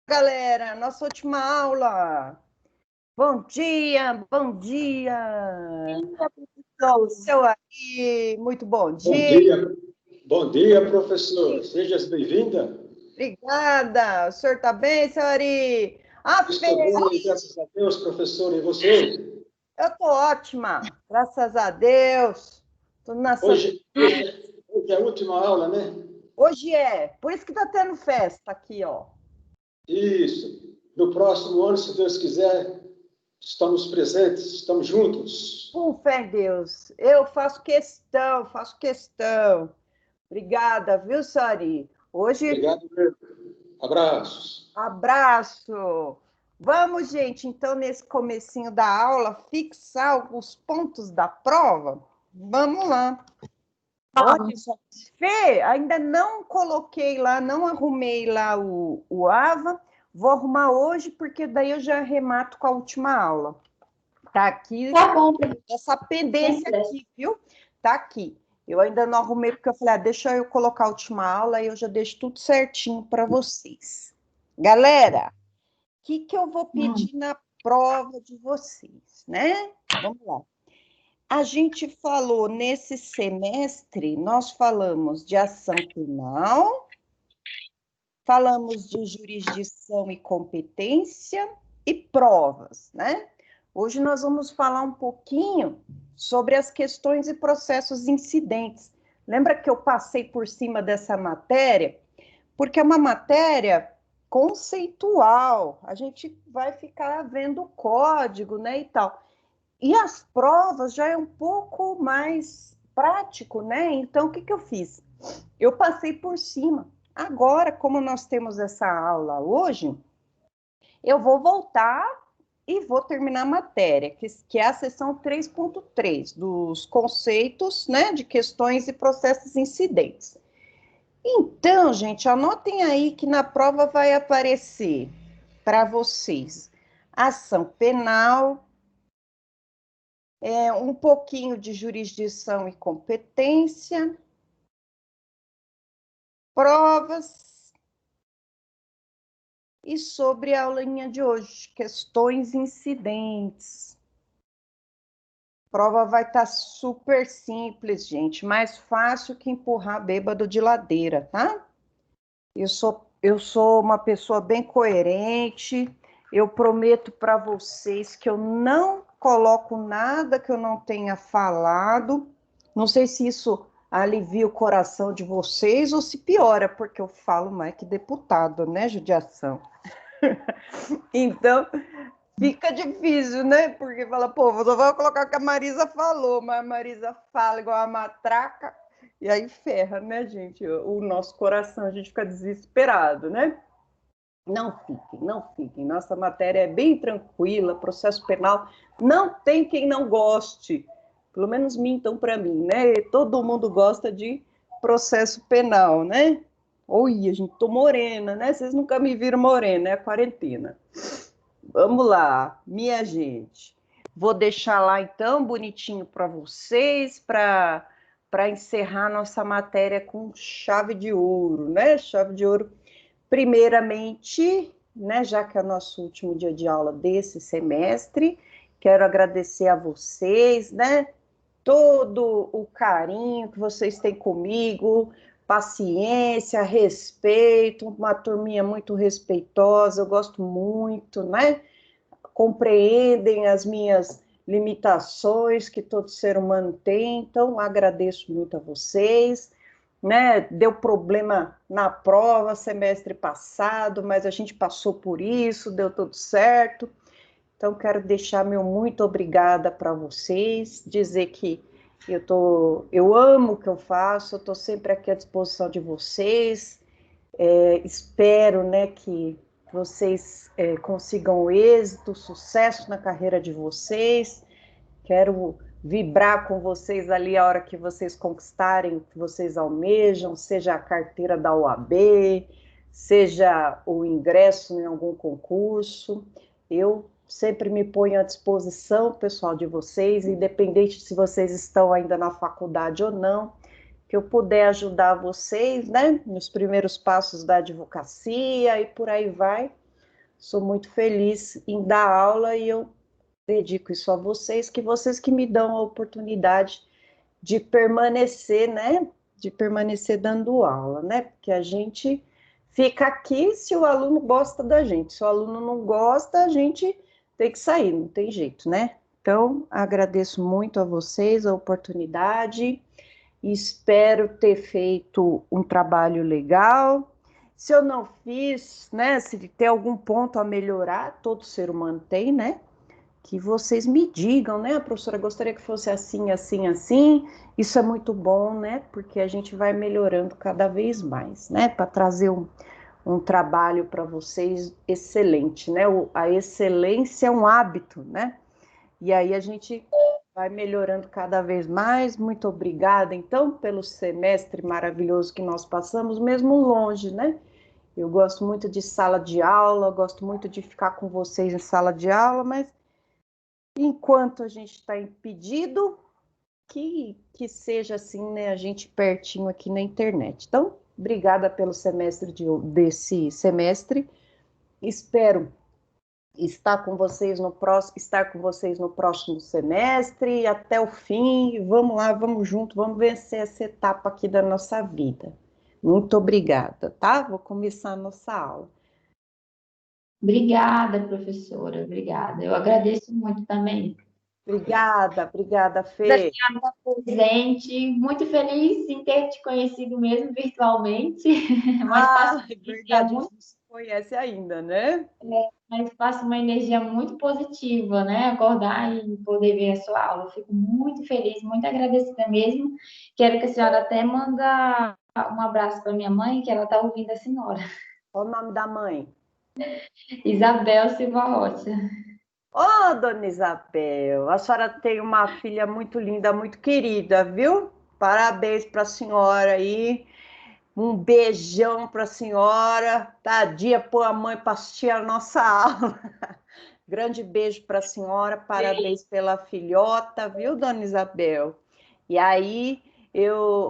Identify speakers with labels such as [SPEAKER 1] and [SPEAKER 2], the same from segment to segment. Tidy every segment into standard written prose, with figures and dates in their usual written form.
[SPEAKER 1] galera, nossa última aula. Bom dia, bom dia. Seu aí, muito bom
[SPEAKER 2] Bom
[SPEAKER 1] dia.
[SPEAKER 2] dia, bom dia, professor. Seja bem-vinda.
[SPEAKER 1] Obrigada. O senhor está bem, seu Ari?
[SPEAKER 2] Estou bem, graças a Deus, professor. E você?
[SPEAKER 1] Eu estou ótima, graças a Deus. Tudo na santa.
[SPEAKER 2] Hoje é a última aula, né?
[SPEAKER 1] Hoje é, por isso que está tendo festa aqui, ó.
[SPEAKER 2] Isso. No próximo ano, se Deus quiser, estamos presentes, estamos juntos.
[SPEAKER 1] Com fé em Deus. Eu faço questão, faço questão. Obrigada, viu, Sari? Hoje.
[SPEAKER 2] Obrigado mesmo. Abraços.
[SPEAKER 1] Abraço! Vamos, gente, então, nesse comecinho da aula, fixar alguns pontos da prova? Vamos lá. Olha, Fê, ainda não coloquei lá, não arrumei lá o AVA. Vou arrumar hoje, porque daí eu já arremato com a última aula. Tá aqui,
[SPEAKER 3] Tá bom.
[SPEAKER 1] essa pendência aqui, viu? Tá aqui. Eu ainda não arrumei, porque eu falei, deixa eu colocar a última aula e eu já deixo tudo certinho para vocês. Galera, o que eu vou pedir na prova de vocês, né? Vamos lá. A gente falou nesse semestre, nós falamos de ação penal, falamos de jurisdição e competência e provas, né? Hoje nós vamos falar um pouquinho sobre as questões e processos incidentes. Lembra que eu passei por cima dessa matéria? Porque é uma matéria conceitual, a gente vai ficar vendo o código, né, e tal. E as provas já é um pouco mais prático, né? Então, o que eu fiz? Eu passei por cima. Agora, como nós temos essa aula hoje, eu vou voltar e vou terminar a matéria, que é a seção 3.3, dos conceitos, né, de questões e processos incidentes. Então, gente, anotem aí que na prova vai aparecer para vocês ação penal, um pouquinho de jurisdição e competência, provas e sobre a aulinha de hoje, questões incidentes. A prova vai estar super simples, gente, mais fácil que empurrar bêbado de ladeira, tá? Eu sou uma pessoa bem coerente, eu prometo para vocês que eu não coloco nada que eu não tenha falado. Não sei se isso alivia o coração de vocês ou se piora, porque eu falo mais que deputado, né, judiação? Então, fica difícil, né? Porque fala, pô, só vou colocar o que a Marisa falou, mas a Marisa fala igual a matraca, e aí ferra, né, gente? O nosso coração, a gente fica desesperado, né? Não fiquem, não fiquem. Nossa matéria é bem tranquila, processo penal. Não tem quem não goste. Pelo menos mintam para mim, né? Todo mundo gosta de processo penal, né? Oi, a gente tô morena, né? Vocês nunca me viram morena, é a quarentena. Vamos lá, minha gente. Vou deixar lá então bonitinho para vocês, para encerrar nossa matéria com chave de ouro, né? Chave de ouro. Primeiramente, né, já que é o nosso último dia de aula desse semestre, quero agradecer a vocês, né? Todo o carinho que vocês têm comigo, paciência, respeito, uma turminha muito respeitosa, eu gosto muito, né? Compreendem as minhas limitações que todo ser humano tem, então agradeço muito a vocês, né? Deu problema na prova semestre passado, mas a gente passou por isso, deu tudo certo. Então quero deixar meu muito obrigada para vocês, dizer que eu amo o que eu faço, eu estou sempre aqui à disposição de vocês. Espero, né, que vocês consigam êxito, sucesso na carreira de vocês. Quero vibrar com vocês ali a hora que vocês conquistarem o que vocês almejam, seja a carteira da OAB, seja o ingresso em algum concurso. Eu sempre me ponho à disposição, pessoal, de vocês, independente se vocês estão ainda na faculdade ou não, que eu puder ajudar vocês, né, nos primeiros passos da advocacia e por aí vai. Sou muito feliz em dar aula e eu dedico isso a vocês, que vocês que me dão a oportunidade de permanecer, né? De permanecer dando aula, né? Porque a gente fica aqui se o aluno gosta da gente. Se o aluno não gosta, a gente tem que sair, não tem jeito, né? Então, agradeço muito a vocês a oportunidade. Espero ter feito um trabalho legal. Se eu não fiz, né? Se tem algum ponto a melhorar, todo ser humano tem, né? Que vocês me digam, né? A professora gostaria que fosse assim, assim, assim. Isso é muito bom, né? Porque a gente vai melhorando cada vez mais, né? Para trazer um trabalho para vocês excelente, né? A excelência é um hábito, né? E aí a gente vai melhorando cada vez mais. Muito obrigada, então, pelo semestre maravilhoso que nós passamos, mesmo longe, né? Eu gosto muito de sala de aula, gosto muito de ficar com vocês em sala de aula, mas enquanto a gente está impedido, que seja assim, né, a gente pertinho aqui na internet. Então, obrigada pelo desse semestre. Espero estar com vocês no próximo semestre, até o fim. Vamos lá, vamos junto, vamos vencer essa etapa aqui da nossa vida. Muito obrigada, tá? Vou começar a nossa aula.
[SPEAKER 3] Obrigada, professora, obrigada. Eu agradeço muito também.
[SPEAKER 1] Obrigada,
[SPEAKER 3] Da
[SPEAKER 1] Fê.
[SPEAKER 3] senhora presente, muito feliz em ter te conhecido mesmo virtualmente, mas
[SPEAKER 1] Ah, é verdade, a gente não se conhece ainda, né?
[SPEAKER 3] passa uma energia muito positiva, né? Acordar e poder ver a sua aula. Eu fico muito feliz, muito agradecida mesmo. Quero que a senhora até manda um abraço para minha mãe, que ela está ouvindo a senhora.
[SPEAKER 1] Qual o nome da mãe?
[SPEAKER 3] Isabel Silva Rocha.
[SPEAKER 1] Ô, dona Isabel, a senhora tem uma filha muito linda, muito querida, viu? Parabéns para a senhora aí. Um beijão para a senhora. Tadinha, pôr a mãe para assistir a nossa aula. Grande beijo para a senhora. Parabéns pela filhota, viu, dona Isabel? E aí,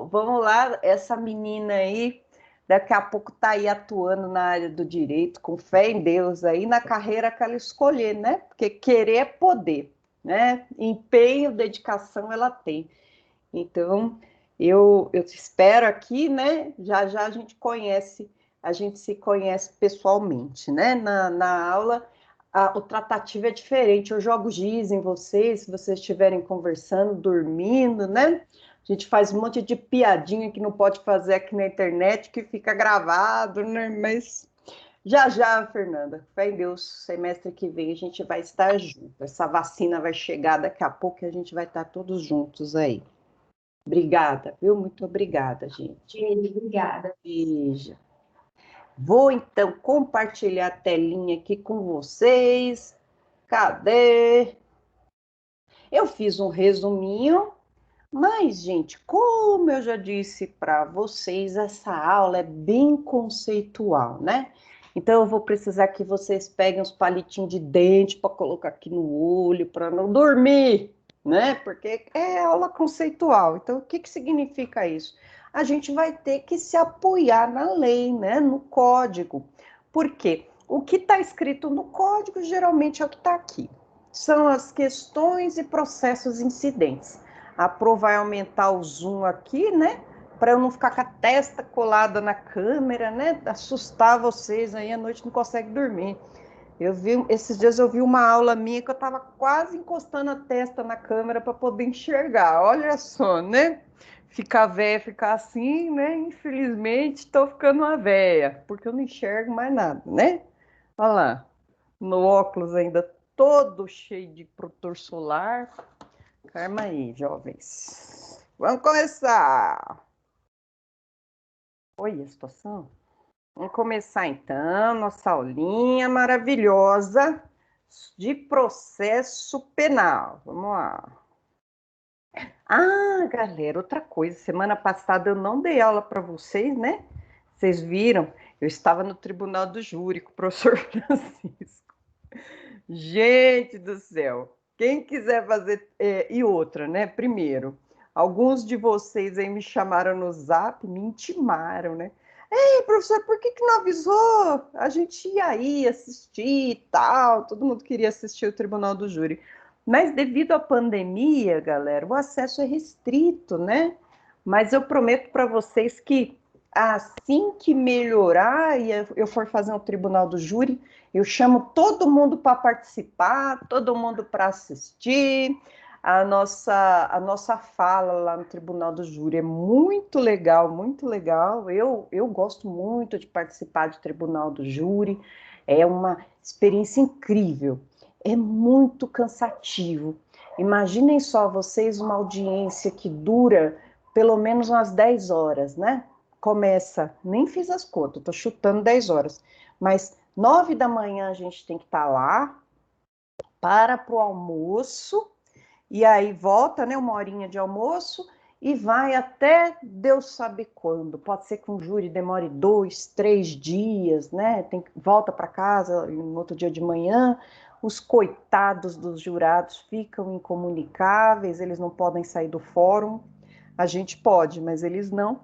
[SPEAKER 1] vamos lá, essa menina aí, daqui a pouco tá aí atuando na área do direito, com fé em Deus, aí na carreira que ela escolher, né? Porque querer é poder, né? Empenho, dedicação ela tem. Então, eu te espero aqui, né? Já já a gente se conhece pessoalmente, né? Na aula, o tratativo é diferente. Eu jogo giz em vocês, se vocês estiverem conversando, dormindo, né? A gente faz um monte de piadinha que não pode fazer aqui na internet, que fica gravado, né? Mas já já, Fernanda, fé em Deus, semestre que vem a gente vai estar junto. Essa vacina vai chegar daqui a pouco e a gente vai estar todos juntos aí. Obrigada, viu? Muito obrigada, gente.
[SPEAKER 3] Obrigada.
[SPEAKER 1] Beijo. Vou então compartilhar a telinha aqui com vocês. Cadê? Eu fiz um resuminho, mas, gente, como eu já disse para vocês, essa aula é bem conceitual, né? Então, eu vou precisar que vocês peguem uns palitinhos de dente para colocar aqui no olho, para não dormir, né? Porque é aula conceitual. Então, o que significa isso? A gente vai ter que se apoiar na lei, né? No código. Por quê? O que está escrito no código geralmente é o que está aqui. São as questões e processos incidentes. A Pro vai aumentar o zoom aqui, né? Para eu não ficar com a testa colada na câmera, né? Assustar vocês aí à noite não consegue dormir. Esses dias eu vi uma aula minha que eu estava quase encostando a testa na câmera para poder enxergar. Olha só, né? Ficar velha, ficar assim, né? Infelizmente, estou ficando uma velha, porque eu não enxergo mais nada, né? Olha lá, no óculos ainda todo cheio de protetor solar. Calma aí, jovens. Vamos começar. Oi, a situação? Vamos começar então nossa aulinha maravilhosa de processo penal. Vamos lá. Ah, galera, outra coisa. Semana passada eu não dei aula para vocês, né? Vocês viram? Eu estava no tribunal do júri com o professor Francisco. Gente do céu. Quem quiser fazer. E outra, né? Primeiro, alguns de vocês aí me chamaram no Zap, me intimaram, né? Ei, professor, por que não avisou? A gente ia aí assistir e tal, todo mundo queria assistir o Tribunal do Júri. Mas devido à pandemia, galera, o acesso é restrito, né? Mas eu prometo para vocês que assim que melhorar e eu for fazer um Tribunal do Júri, eu chamo todo mundo para participar, todo mundo para assistir. A nossa fala lá no Tribunal do Júri é muito legal, muito legal. Eu gosto muito de participar de Tribunal do Júri, é uma experiência incrível, é muito cansativo. Imaginem só vocês uma audiência que dura pelo menos umas 10 horas, né? Começa, nem fiz as contas, estou chutando 10 horas, mas 9 da manhã a gente tem que estar lá, para o almoço, e aí volta, né, uma horinha de almoço, e vai até Deus sabe quando. Pode ser que um júri demore 2, 3 dias, né? Volta para casa no outro dia de manhã. Os coitados dos jurados ficam incomunicáveis, eles não podem sair do fórum. A gente pode, mas eles não.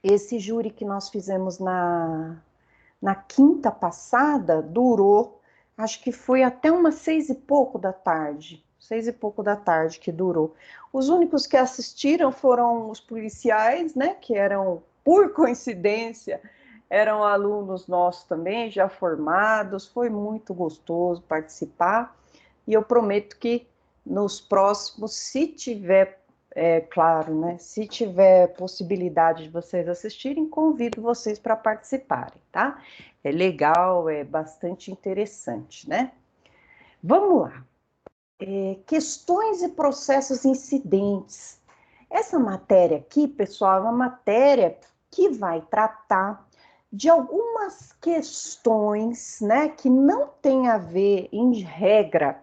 [SPEAKER 1] Esse júri que nós fizemos na quinta passada durou, acho que foi até umas 6 e pouco da tarde. 6 e pouco da tarde que durou. Os únicos que assistiram foram os policiais, né? Que eram, por coincidência, eram alunos nossos também, já formados. Foi muito gostoso participar. E eu prometo que nos próximos, se tiver, claro, né? Se tiver possibilidade de vocês assistirem, convido vocês para participarem, tá? É legal, é bastante interessante, né? Vamos lá. Questões e processos incidentes. Essa matéria aqui, pessoal, é uma matéria que vai tratar de algumas questões, né, que não tem a ver, em regra,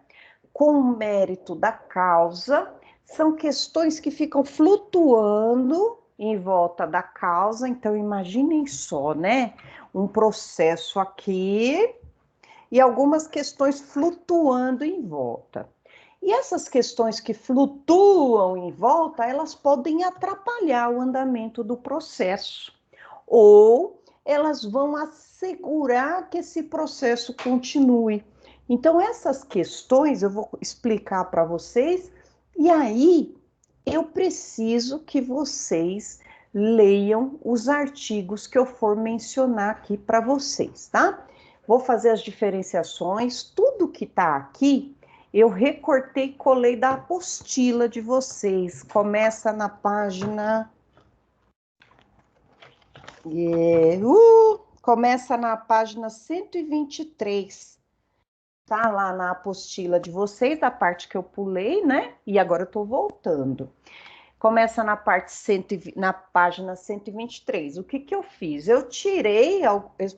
[SPEAKER 1] com o mérito da causa, são questões que ficam flutuando em volta da causa. Então, imaginem só, né, um processo aqui e algumas questões flutuando em volta. E essas questões que flutuam em volta, elas podem atrapalhar o andamento do processo, ou elas vão assegurar que esse processo continue. Então, essas questões eu vou explicar para vocês, e aí eu preciso que vocês leiam os artigos que eu for mencionar aqui para vocês, tá? Vou fazer as diferenciações, tudo que está aqui eu recortei e colei da apostila de vocês. Começa na página... começa na página 123. Tá lá na apostila de vocês, a parte que eu pulei, né? E agora eu tô voltando. Começa na página 123. O que eu fiz? Eu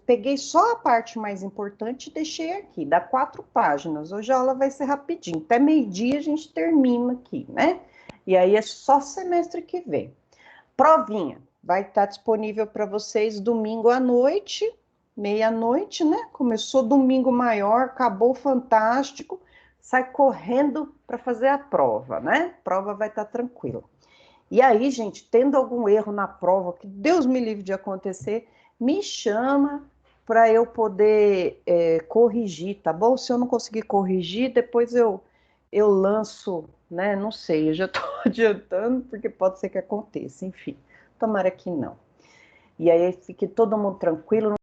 [SPEAKER 1] peguei só a parte mais importante e deixei aqui. Dá 4 páginas. Hoje a aula vai ser rapidinho. Até meio-dia a gente termina aqui, né? E aí é só semestre que vem. Provinha. Vai estar disponível para vocês domingo à noite, meia-noite, né? Começou domingo maior, acabou fantástico. Sai correndo para fazer a prova, né? A prova vai estar tranquila. E aí, gente, tendo algum erro na prova, que Deus me livre de acontecer, me chama para eu poder corrigir, tá bom? Se eu não conseguir corrigir, depois eu lanço, né? Não sei, eu já estou adiantando, porque pode ser que aconteça, enfim. Tomara que não. E aí fique todo mundo tranquilo,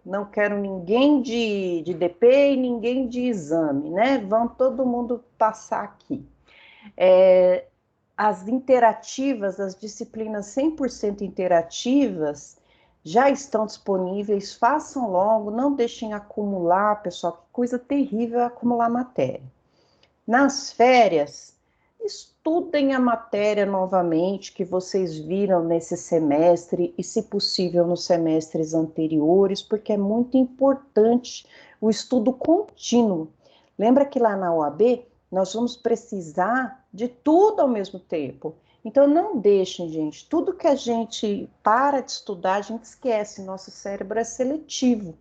[SPEAKER 1] não quero ninguém de DP e ninguém de exame, né? Vão todo mundo passar aqui. As interativas, as disciplinas 100% interativas já estão disponíveis, façam logo, não deixem acumular, pessoal, que coisa terrível é acumular matéria. Nas férias, estudem a matéria novamente que vocês viram nesse semestre e, se possível, nos semestres anteriores, porque é muito importante o estudo contínuo. Lembra que lá na OAB nós vamos precisar de tudo ao mesmo tempo. Então, não deixem, gente, tudo que a gente para de estudar, a gente esquece, nosso cérebro é seletivo.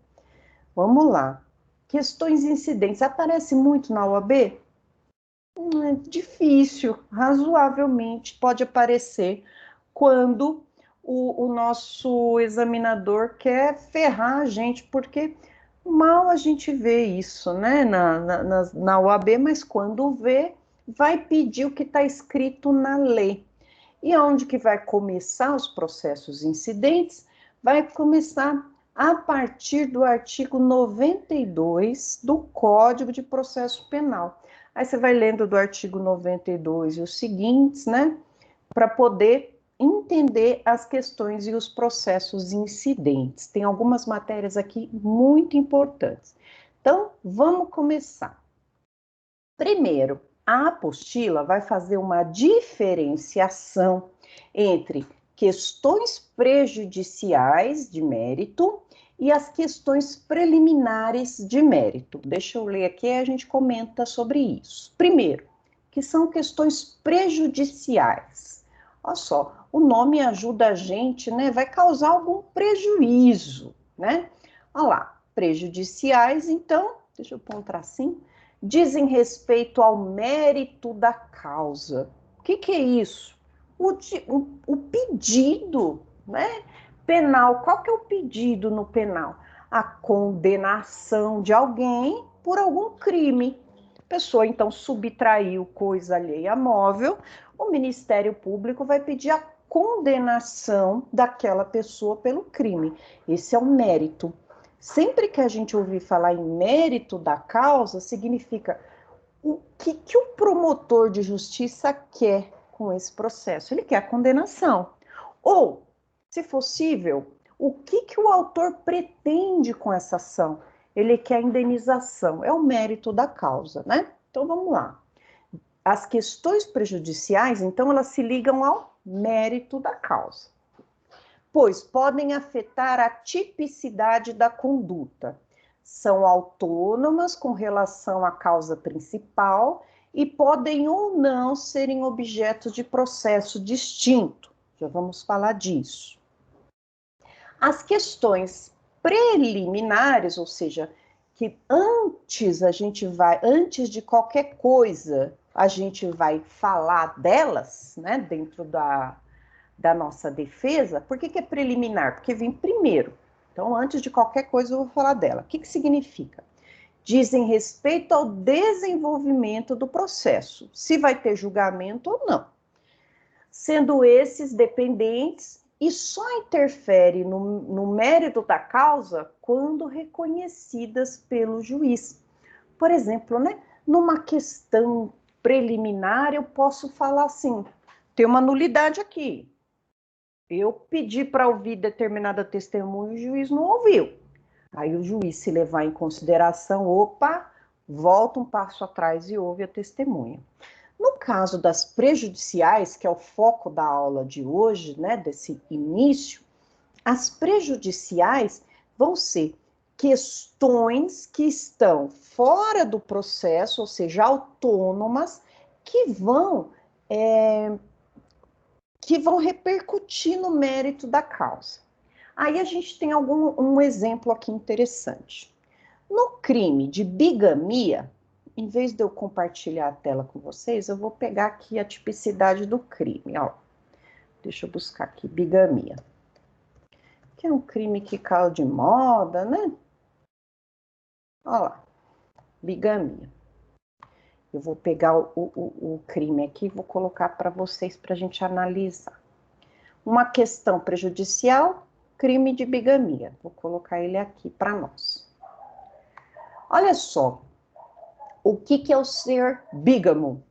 [SPEAKER 1] Vamos lá. Questões incidentes, aparece muito na OAB? É difícil, razoavelmente pode aparecer quando o nosso examinador quer ferrar a gente, porque mal a gente vê isso, né, na OAB, mas quando vê, vai pedir o que está escrito na lei. E onde que vai começar os processos incidentes? Vai começar a partir do artigo 92 do Código de Processo Penal. Aí você vai lendo do artigo 92 e os seguintes, né, para poder entender as questões e os processos incidentes. Tem algumas matérias aqui muito importantes. Então, vamos começar. Primeiro, a apostila vai fazer uma diferenciação entre questões prejudiciais de mérito e as questões preliminares de mérito. Deixa eu ler aqui e a gente comenta sobre isso. Primeiro, que são questões prejudiciais. Olha só, o nome ajuda a gente, né? Vai causar algum prejuízo, né? Olha lá, prejudiciais, então, deixa eu pôr um tracinho, dizem respeito ao mérito da causa. O que é isso? O pedido, né? Penal. Qual que é o pedido no penal? A condenação de alguém por algum crime. A pessoa, então, subtraiu coisa alheia móvel, o Ministério Público vai pedir a condenação daquela pessoa pelo crime. Esse é o mérito. Sempre que a gente ouvir falar em mérito da causa, significa o que o promotor de justiça quer com esse processo. Ele quer a condenação. Ou, se possível, o que o autor pretende com essa ação? Ele quer a indenização. É o mérito da causa, né? Então, vamos lá. As questões prejudiciais, então, elas se ligam ao mérito da causa, pois podem afetar a tipicidade da conduta. São autônomas com relação à causa principal e podem ou não serem objeto de processo distinto. Já vamos falar disso. As questões preliminares, ou seja, que antes de qualquer coisa, a gente vai falar delas, né, dentro da nossa defesa. Por que é preliminar? Porque vem primeiro. Então, antes de qualquer coisa, eu vou falar dela. O que significa? Dizem respeito ao desenvolvimento do processo, se vai ter julgamento ou não. Sendo esses dependentes e só interfere no mérito da causa quando reconhecidas pelo juiz. Por exemplo, né, numa questão preliminar, eu posso falar assim, tem uma nulidade aqui. Eu pedi para ouvir determinada testemunha e o juiz não ouviu. Aí o juiz, se levar em consideração, opa, volta um passo atrás e ouve a testemunha. No caso das prejudiciais, que é o foco da aula de hoje, né, desse início, as prejudiciais vão ser questões que estão fora do processo, ou seja, autônomas, que vão repercutir no mérito da causa. Aí a gente tem um exemplo aqui interessante. No crime de bigamia, em vez de eu compartilhar a tela com vocês, eu vou pegar aqui a tipicidade do crime. Ó. Deixa eu buscar aqui, bigamia. Que é um crime que caiu de moda, né? Olha lá, bigamia. Eu vou pegar o crime aqui e vou colocar para vocês para a gente analisar. Uma questão prejudicial, crime de bigamia. Vou colocar ele aqui para nós. Olha só, o que é o ser bígamo?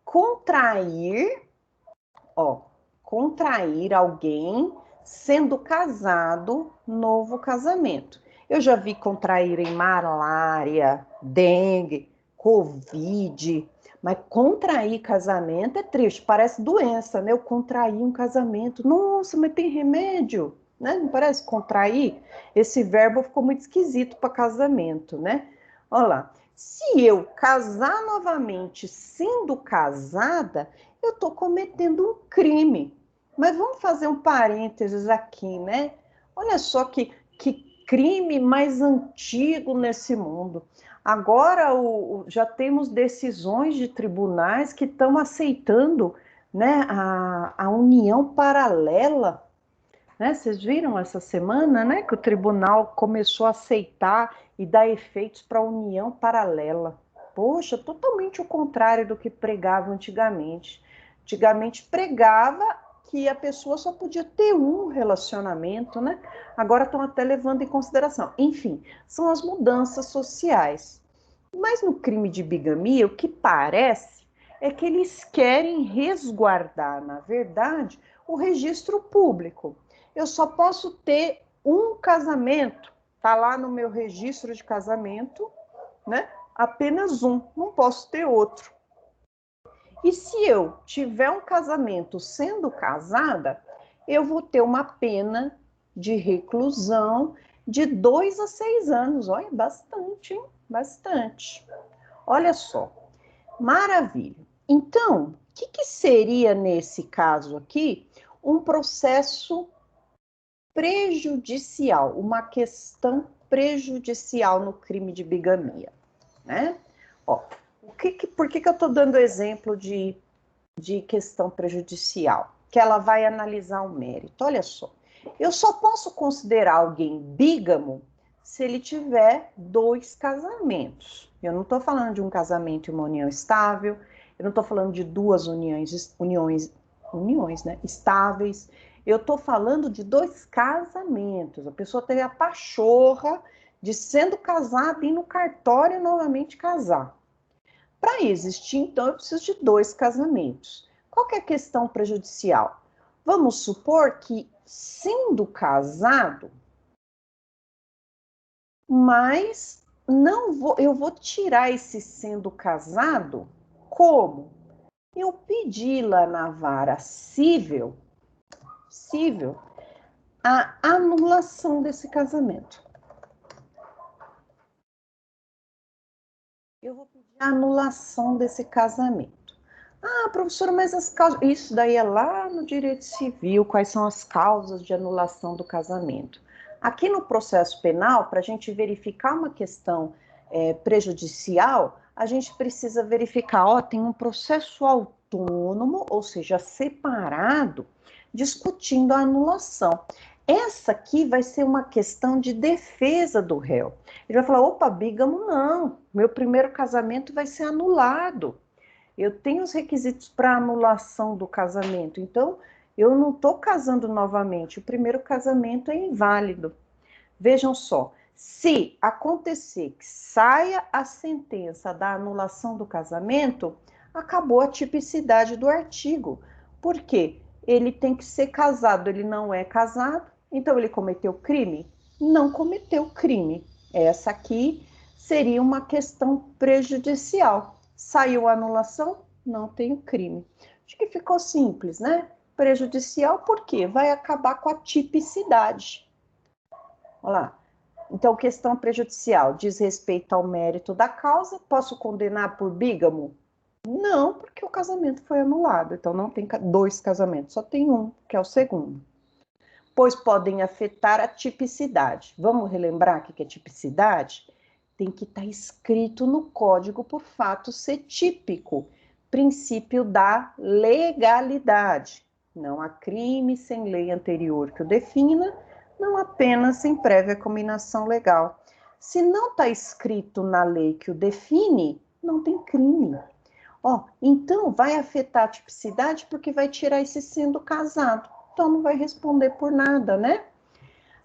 [SPEAKER 1] Contrair alguém sendo casado, novo casamento. Eu já vi contraírem malária, dengue, covid, mas contrair casamento é triste, parece doença, né? Eu contraí um casamento, nossa, mas tem remédio, né? Não parece contrair? Esse verbo ficou muito esquisito para casamento, né? Olha lá, se eu casar novamente sendo casada, eu estou cometendo um crime. Mas vamos fazer um parênteses aqui, né? Olha só que crime mais antigo nesse mundo. Agora já temos decisões de tribunais que estão aceitando, né, a união paralela né? Vocês viram essa semana, né, que o tribunal começou a aceitar e dar efeitos para a união paralela. Poxa, totalmente o contrário do que pregava antigamente. Antigamente pregava que a pessoa só podia ter um relacionamento, né? Agora estão até levando em consideração. Enfim, são as mudanças sociais. Mas no crime de bigamia, o que parece é que eles querem resguardar, na verdade, o registro público. Eu só posso ter um casamento, tá lá no meu registro de casamento, né? Apenas um, não posso ter outro. E se eu tiver um casamento sendo casada, eu vou ter uma pena de reclusão de 2 a 6 anos. Olha, bastante, hein? Bastante. Olha só, maravilha. Então, o que seria nesse caso aqui um processo prejudicial, uma questão prejudicial no crime de bigamia, né? Ó, por que eu estou dando exemplo de questão prejudicial? Que ela vai analisar o mérito. Olha só, eu só posso considerar alguém bígamo se ele tiver 2 casamentos. Eu não estou falando de um casamento e uma união estável, eu não estou falando de 2 uniões, né, estáveis. Eu estou falando de 2 casamentos. A pessoa teve a pachorra de, sendo casada, ir no cartório novamente casar. Para existir, então, eu preciso de 2 casamentos. Qual que é a questão prejudicial? Vamos supor que, sendo casado, mas eu vou tirar esse sendo casado como? Eu pedi lá na vara civil a anulação desse casamento. Eu vou pedir a anulação desse casamento. Ah, professora, mas as causas... Isso daí é lá no direito civil, quais são as causas de anulação do casamento. Aqui no processo penal, para a gente verificar uma questão prejudicial, a gente precisa verificar, ó, tem um processo autônomo, ou seja, separado, discutindo a anulação. Essa aqui vai ser uma questão de defesa do réu. Ele vai falar, opa, bígamo não, meu primeiro casamento vai ser anulado. Eu tenho os requisitos para anulação do casamento, então eu não estou casando novamente, o primeiro casamento é inválido. Vejam só, se acontecer que saia a sentença da anulação do casamento, acabou a tipicidade do artigo. Por quê? Ele tem que ser casado, ele não é casado, então ele cometeu crime? Não cometeu crime. Essa aqui seria uma questão prejudicial. Saiu a anulação? Não tem o crime. Acho que ficou simples, né? Prejudicial, por quê? Vai acabar com a tipicidade. Olha lá. Então, questão prejudicial diz respeito ao mérito da causa. Posso condenar por bígamo? Não, porque o casamento foi anulado. Então, não tem 2 casamentos, só tem um, que é o segundo. Pois podem afetar a tipicidade. Vamos relembrar o que é tipicidade? Tem que estar escrito no código por fato ser típico. Princípio da legalidade. Não há crime sem lei anterior que o defina, não apenas sem prévia combinação legal. Se não está escrito na lei que o define, não tem crime. Ó, então vai afetar a tipicidade porque vai tirar esse sendo casado. Então não vai responder por nada, né?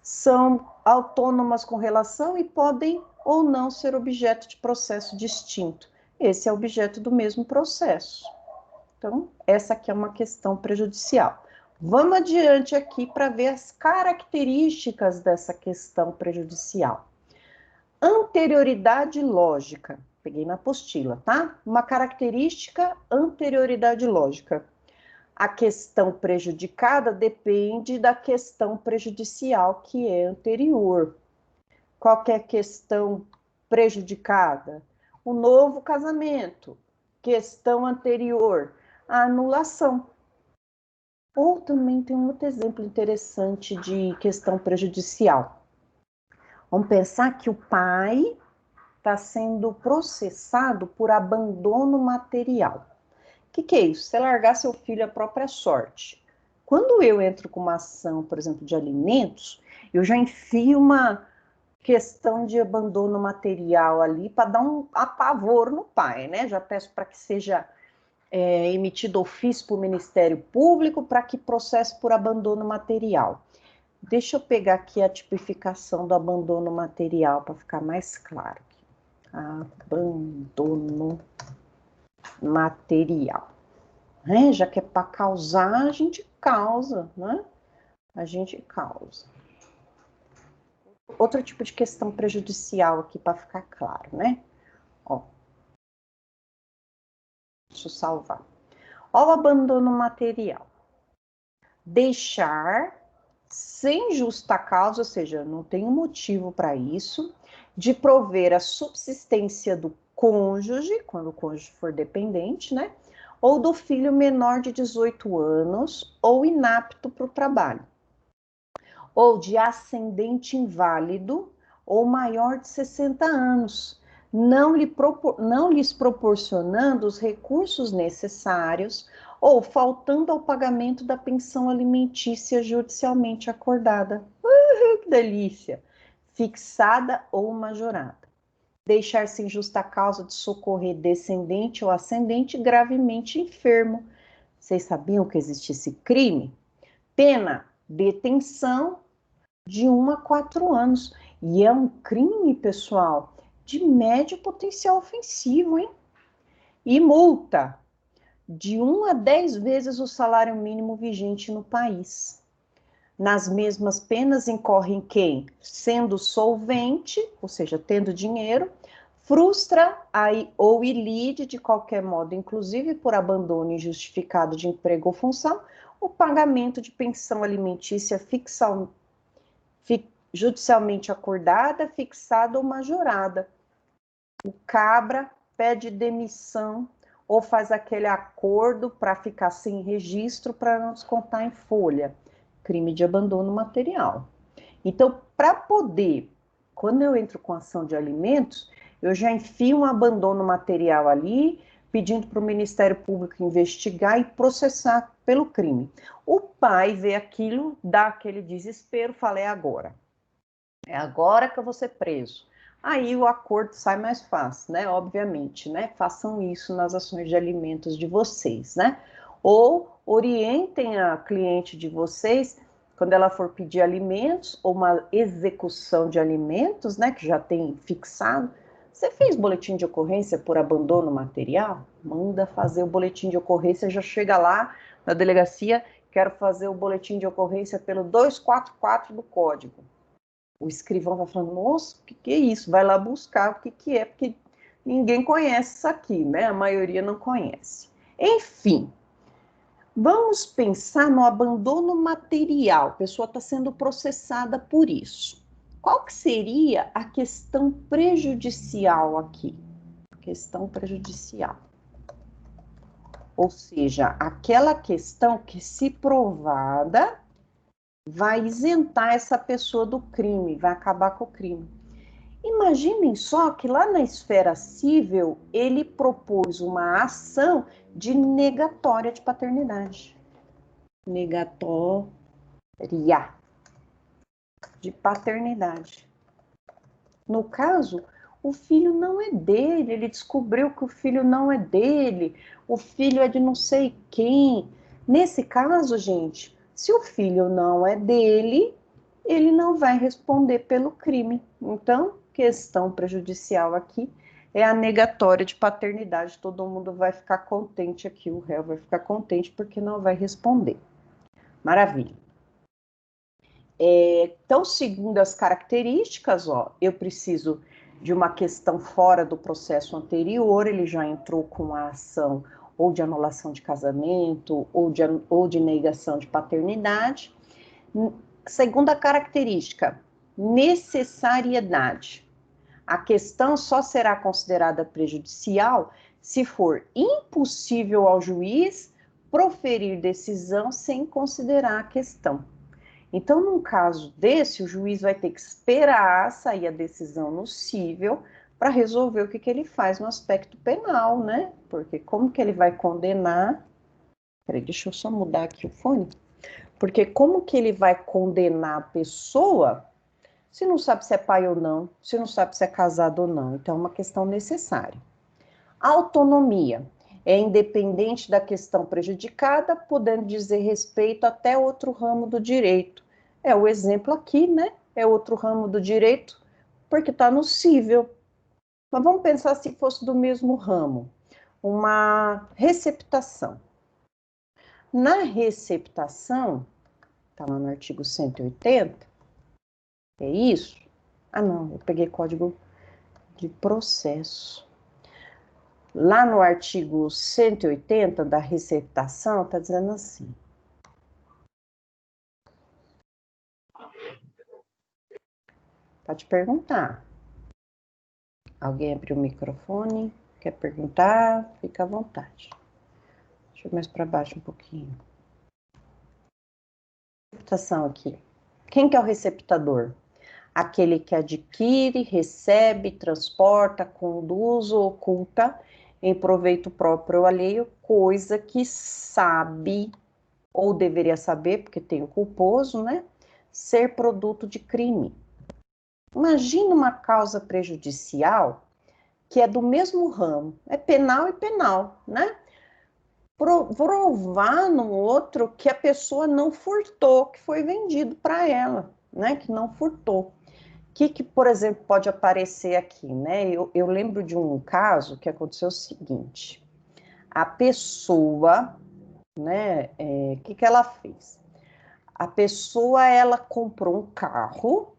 [SPEAKER 1] São autônomas com relação e podem ou não ser objeto de processo distinto. Esse é objeto do mesmo processo. Então, essa aqui é uma questão prejudicial. Vamos adiante aqui para ver as características dessa questão prejudicial. Anterioridade lógica. Peguei na apostila, tá? Uma característica, anterioridade lógica. A questão prejudicada depende da questão prejudicial que é anterior. Qual que é a questão prejudicada? O novo casamento. Questão anterior, a anulação. Ou também tem um outro exemplo interessante de questão prejudicial. Vamos pensar que o pai está sendo processado por abandono material. O que é isso? Você largar seu filho à própria sorte. Quando eu entro com uma ação, por exemplo, de alimentos, eu já enfio uma questão de abandono material ali para dar um apavoro no pai, né? Já peço para que seja emitido ofício para o Ministério Público para que processe por abandono material. Deixa eu pegar aqui a tipificação do abandono material para ficar mais claro. Abandono material. Já que é para causar, a gente causa, né? A gente causa. Outro tipo de questão prejudicial aqui para ficar claro, né? Ó. Deixa eu salvar. Ó, o abandono material. Deixar sem justa causa, ou seja, não tem um motivo para isso, de prover a subsistência do cônjuge, quando o cônjuge for dependente, né? Ou do filho menor de 18 anos ou inapto para o trabalho. Ou de ascendente inválido ou maior de 60 anos, não lhes proporcionando os recursos necessários ou faltando ao pagamento da pensão alimentícia judicialmente acordada. Que delícia! Fixada ou majorada. Deixar sem justa causa de socorrer descendente ou ascendente gravemente enfermo. Vocês sabiam que existia esse crime? Pena, detenção de 1 a 4 anos. E é um crime, pessoal, de médio potencial ofensivo, hein? E multa de 1 a 10 vezes o salário mínimo vigente no país. Nas mesmas penas incorrem quem? Sendo solvente, ou seja, tendo dinheiro, frustra ou ilide de qualquer modo, inclusive por abandono injustificado de emprego ou função, o pagamento de pensão alimentícia judicialmente acordada, fixada ou majorada. O cabra pede demissão ou faz aquele acordo para ficar sem registro para não descontar em folha. Crime de abandono material. Então, para poder, quando eu entro com ação de alimentos, eu já enfio um abandono material ali, pedindo para o Ministério Público investigar e processar pelo crime. O pai vê aquilo, dá aquele desespero, fala, é agora. É agora que eu vou ser preso. Aí o acordo sai mais fácil, né? Obviamente, né? Façam isso nas ações de alimentos de vocês, né? Ou orientem a cliente de vocês, quando ela for pedir alimentos, ou uma execução de alimentos, né? Que já tem fixado. Você fez boletim de ocorrência por abandono material? Manda fazer o boletim de ocorrência, já chega lá na delegacia, quero fazer o boletim de ocorrência pelo 244 do Código. O escrivão vai falando, nossa, o que é isso? Vai lá buscar o que é, porque ninguém conhece isso aqui, né? A maioria não conhece. Enfim, vamos pensar no abandono material. A pessoa está sendo processada por isso. Qual que seria a questão prejudicial aqui? Questão prejudicial. Ou seja, aquela questão que, se provada, vai isentar essa pessoa do crime, vai acabar com o crime. Imaginem só que lá na esfera civil, ele propôs uma ação de negatória de paternidade. Negatória de paternidade. No caso, o filho não é dele, ele descobriu que o filho não é dele, o filho é de não sei quem. Nesse caso, gente, se o filho não é dele, ele não vai responder pelo crime. Então, questão prejudicial aqui é a negatória de paternidade. Todo mundo vai ficar contente aqui, o réu vai ficar contente porque não vai responder. Maravilha. Então, segundo as características, ó, eu preciso de uma questão fora do processo anterior, ele já entrou com a ação ou de anulação de casamento, ou de negação de paternidade. Segunda característica, necessariedade. A questão só será considerada prejudicial se for impossível ao juiz proferir decisão sem considerar a questão. Então, num caso desse, o juiz vai ter que esperar sair a decisão no cível para resolver o que ele faz no aspecto penal, né? Porque como que ele vai condenar... Peraí, deixa eu só mudar aqui o fone. Porque como que ele vai condenar a pessoa se não sabe se é pai ou não, se não sabe se é casado ou não? Então, é uma questão necessária. Autonomia é independente da questão prejudicada, podendo dizer respeito até outro ramo do direito. É o exemplo aqui, né? É outro ramo do direito, porque está no cível. Mas vamos pensar se fosse do mesmo ramo. Uma receptação. Na receptação, está lá no artigo 180, é isso? Ah, não, eu peguei código de processo. Lá no artigo 180 da receptação, está dizendo assim. Pode perguntar. Alguém abriu o microfone? Quer perguntar? Fica à vontade. Deixa eu ir mais para baixo um pouquinho. Receptação aqui. Quem que é o receptador? Aquele que adquire, recebe, transporta, conduz ou oculta em proveito próprio ou alheio, coisa que sabe, ou deveria saber, porque tem o culposo, né? Ser produto de crime. Imagina uma causa prejudicial que é do mesmo ramo, é penal e penal, né? Provar no outro que a pessoa não furtou, que foi vendido para ela, né? Que não furtou. O que, por exemplo, pode aparecer aqui, né? Eu lembro de um caso que aconteceu o seguinte: a pessoa, né? Que ela fez? A pessoa, ela comprou um carro,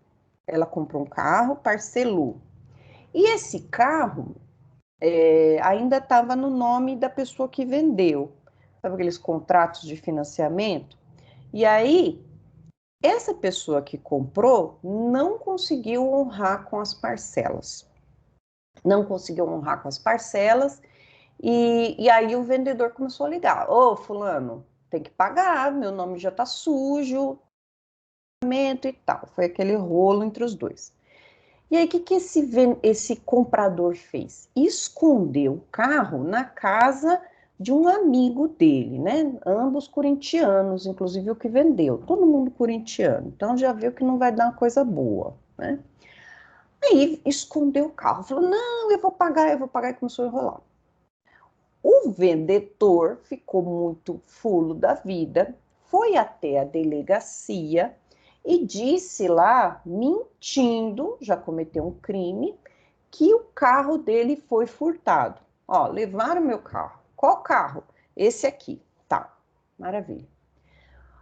[SPEAKER 1] parcelou. E esse carro ainda estava no nome da pessoa que vendeu. Sabe aqueles contratos de financiamento? E aí, essa pessoa que comprou não conseguiu honrar com as parcelas. Não conseguiu honrar com as parcelas, e aí o vendedor começou a ligar. Ô, fulano, tem que pagar, meu nome já está sujo, e tal. Foi aquele rolo entre os dois. E aí, o que esse comprador fez? Escondeu o carro na casa de um amigo dele, né? Ambos corintianos, inclusive o que vendeu. Todo mundo corintiano. Então, já viu que não vai dar uma coisa boa, né? Aí, escondeu o carro. Falou, não, eu vou pagar, e começou a enrolar. O vendedor ficou muito fulo da vida, foi até a delegacia e disse lá, mentindo, já cometeu um crime, que o carro dele foi furtado. Ó, levaram meu carro. Qual carro? Esse aqui. Tá, maravilha.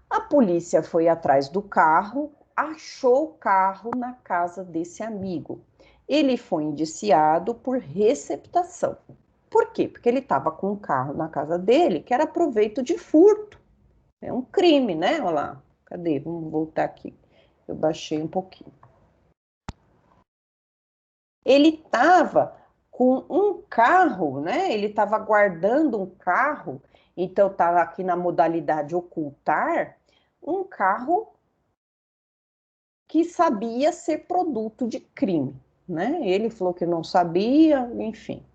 [SPEAKER 1] A polícia foi atrás do carro, achou o carro na casa desse amigo. Ele foi indiciado por receptação. Por quê? Porque ele estava com um carro na casa dele que era proveito de furto. É um crime, né? Olha lá. Cadê? Vamos voltar aqui. Eu baixei um pouquinho. Ele estava com um carro, né? Ele estava guardando um carro, então estava aqui na modalidade ocultar, um carro que sabia ser produto de crime, né? Ele falou que não sabia, enfim.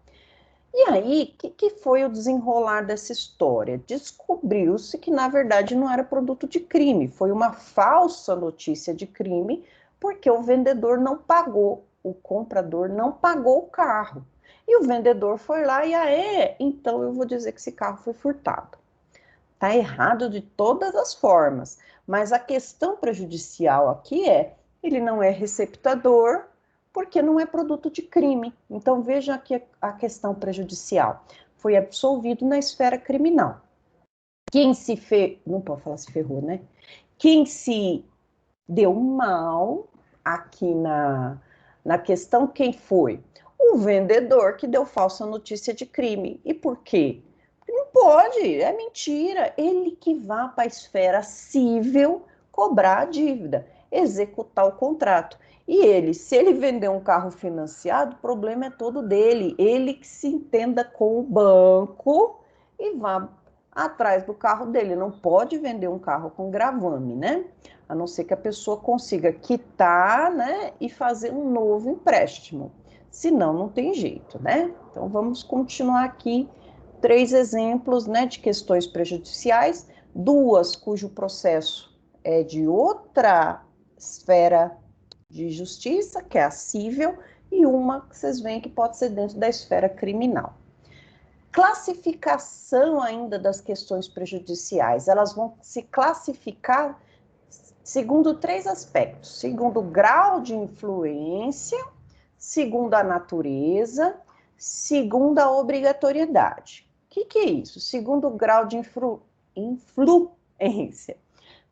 [SPEAKER 1] E aí, o que foi o desenrolar dessa história? Descobriu-se que, na verdade, não era produto de crime, foi uma falsa notícia de crime, porque o vendedor não pagou, o comprador não pagou o carro. E o vendedor foi lá e, então eu vou dizer que esse carro foi furtado. Está errado de todas as formas, mas a questão prejudicial aqui ele não é receptador, porque não é produto de crime. Então, veja aqui a questão prejudicial. Foi absolvido na esfera criminal. Quem se não pode falar se ferrou, né? Quem se deu mal aqui na questão, quem foi? O vendedor que deu falsa notícia de crime. E por quê? Não pode, é mentira. Ele que vá para a esfera civil cobrar a dívida, executar o contrato. E ele, se ele vender um carro financiado, o problema é todo dele. Ele que se entenda com o banco e vá atrás do carro dele. Não pode vender um carro com gravame, né? A não ser que a pessoa consiga quitar, né, e fazer um novo empréstimo. Senão, não tem jeito, né? Então, vamos continuar aqui 3 exemplos, né, de questões prejudiciais. 2 cujo processo é de outra esfera de justiça, que é a cível, e uma que vocês veem que pode ser dentro da esfera criminal. Classificação ainda das questões prejudiciais, elas vão se classificar segundo 3 aspectos: segundo o grau de influência, segundo a natureza, segundo a obrigatoriedade. O que é isso? Segundo o grau de influência,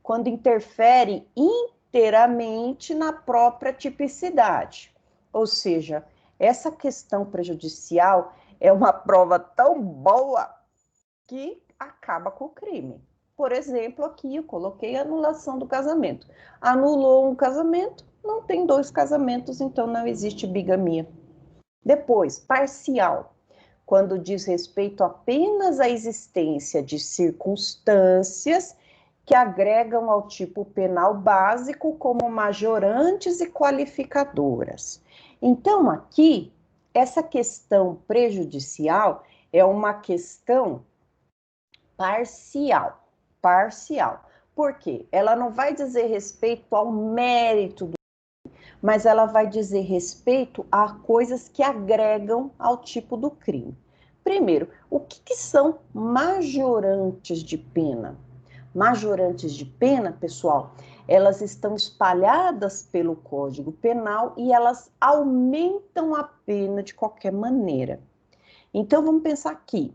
[SPEAKER 1] quando interfere inteiramente na própria tipicidade. Ou seja, essa questão prejudicial é uma prova tão boa que acaba com o crime. Por exemplo, aqui eu coloquei a anulação do casamento. Anulou um casamento, não tem 2 casamentos, então não existe bigamia. Depois, parcial, quando diz respeito apenas à existência de circunstâncias que agregam ao tipo penal básico como majorantes e qualificadoras. Então, aqui, essa questão prejudicial é uma questão parcial. Por quê? Ela não vai dizer respeito ao mérito do crime, mas ela vai dizer respeito a coisas que agregam ao tipo do crime. Primeiro, o que são majorantes de pena? Majorantes de pena, pessoal, elas estão espalhadas pelo Código Penal e elas aumentam a pena de qualquer maneira. Então, vamos pensar aqui.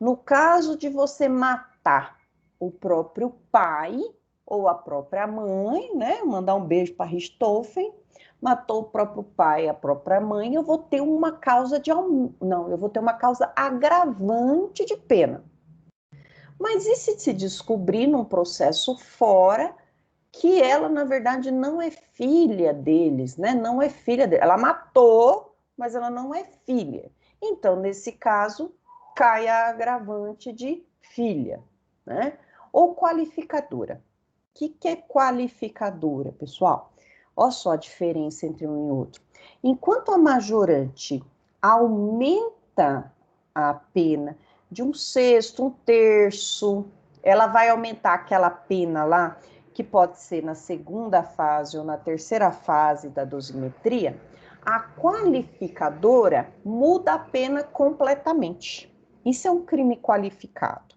[SPEAKER 1] No caso de você matar o próprio pai ou a própria mãe, né? Mandar um beijo para Richthofen, matou o próprio pai e a própria mãe, eu vou ter uma causa eu vou ter uma causa agravante de pena. Mas e se descobrir num processo fora que ela, na verdade, não é filha deles, né? Não é filha deles. Ela matou, mas ela não é filha. Então, nesse caso, cai a agravante de filha, né? Ou qualificadora. O que é qualificadora, pessoal? Olha só a diferença entre um e outro. Enquanto a majorante aumenta a pena de 1/6, 1/3, ela vai aumentar aquela pena lá, que pode ser na segunda fase ou na terceira fase da dosimetria. A qualificadora muda a pena completamente. Isso é um crime qualificado.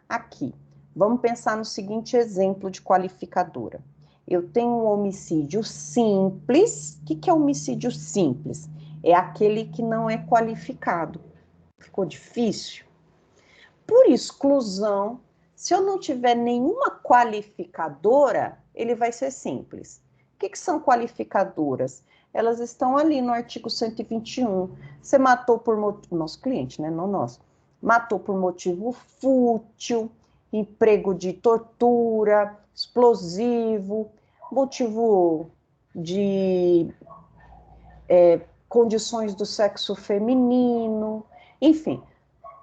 [SPEAKER 1] Aqui, vamos pensar no seguinte exemplo de qualificadora. Eu tenho um homicídio simples. O que é homicídio simples? É aquele que não é qualificado. Ficou difícil? Por exclusão, se eu não tiver nenhuma qualificadora, ele vai ser simples. O que são qualificadoras? Elas estão ali no artigo 121. Você matou por motivo... Nosso cliente, né? Não nosso. Matou por motivo fútil, emprego de tortura, explosivo, motivo de condições do sexo feminino, enfim.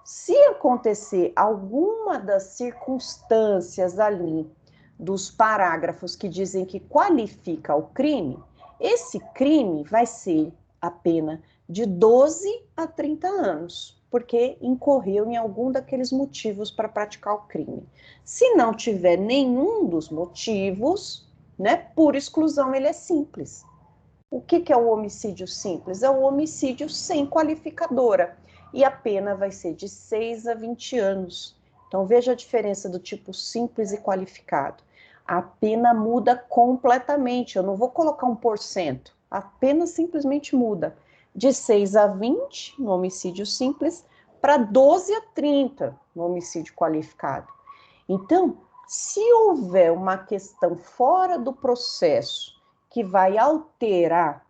[SPEAKER 1] Se acontecer alguma das circunstâncias ali dos parágrafos que dizem que qualifica o crime, esse crime vai ser a pena de 12 a 30 anos, porque incorreu em algum daqueles motivos para praticar o crime. Se não tiver nenhum dos motivos, né, por exclusão ele é simples. O que é o homicídio simples? É o homicídio sem qualificadora. E a pena vai ser de 6 a 20 anos. Então, veja a diferença do tipo simples e qualificado. A pena muda completamente. Eu não vou colocar 1%. A pena simplesmente muda. De 6 a 20 no homicídio simples, para 12 a 30 no homicídio qualificado. Então, se houver uma questão fora do processo que vai alterar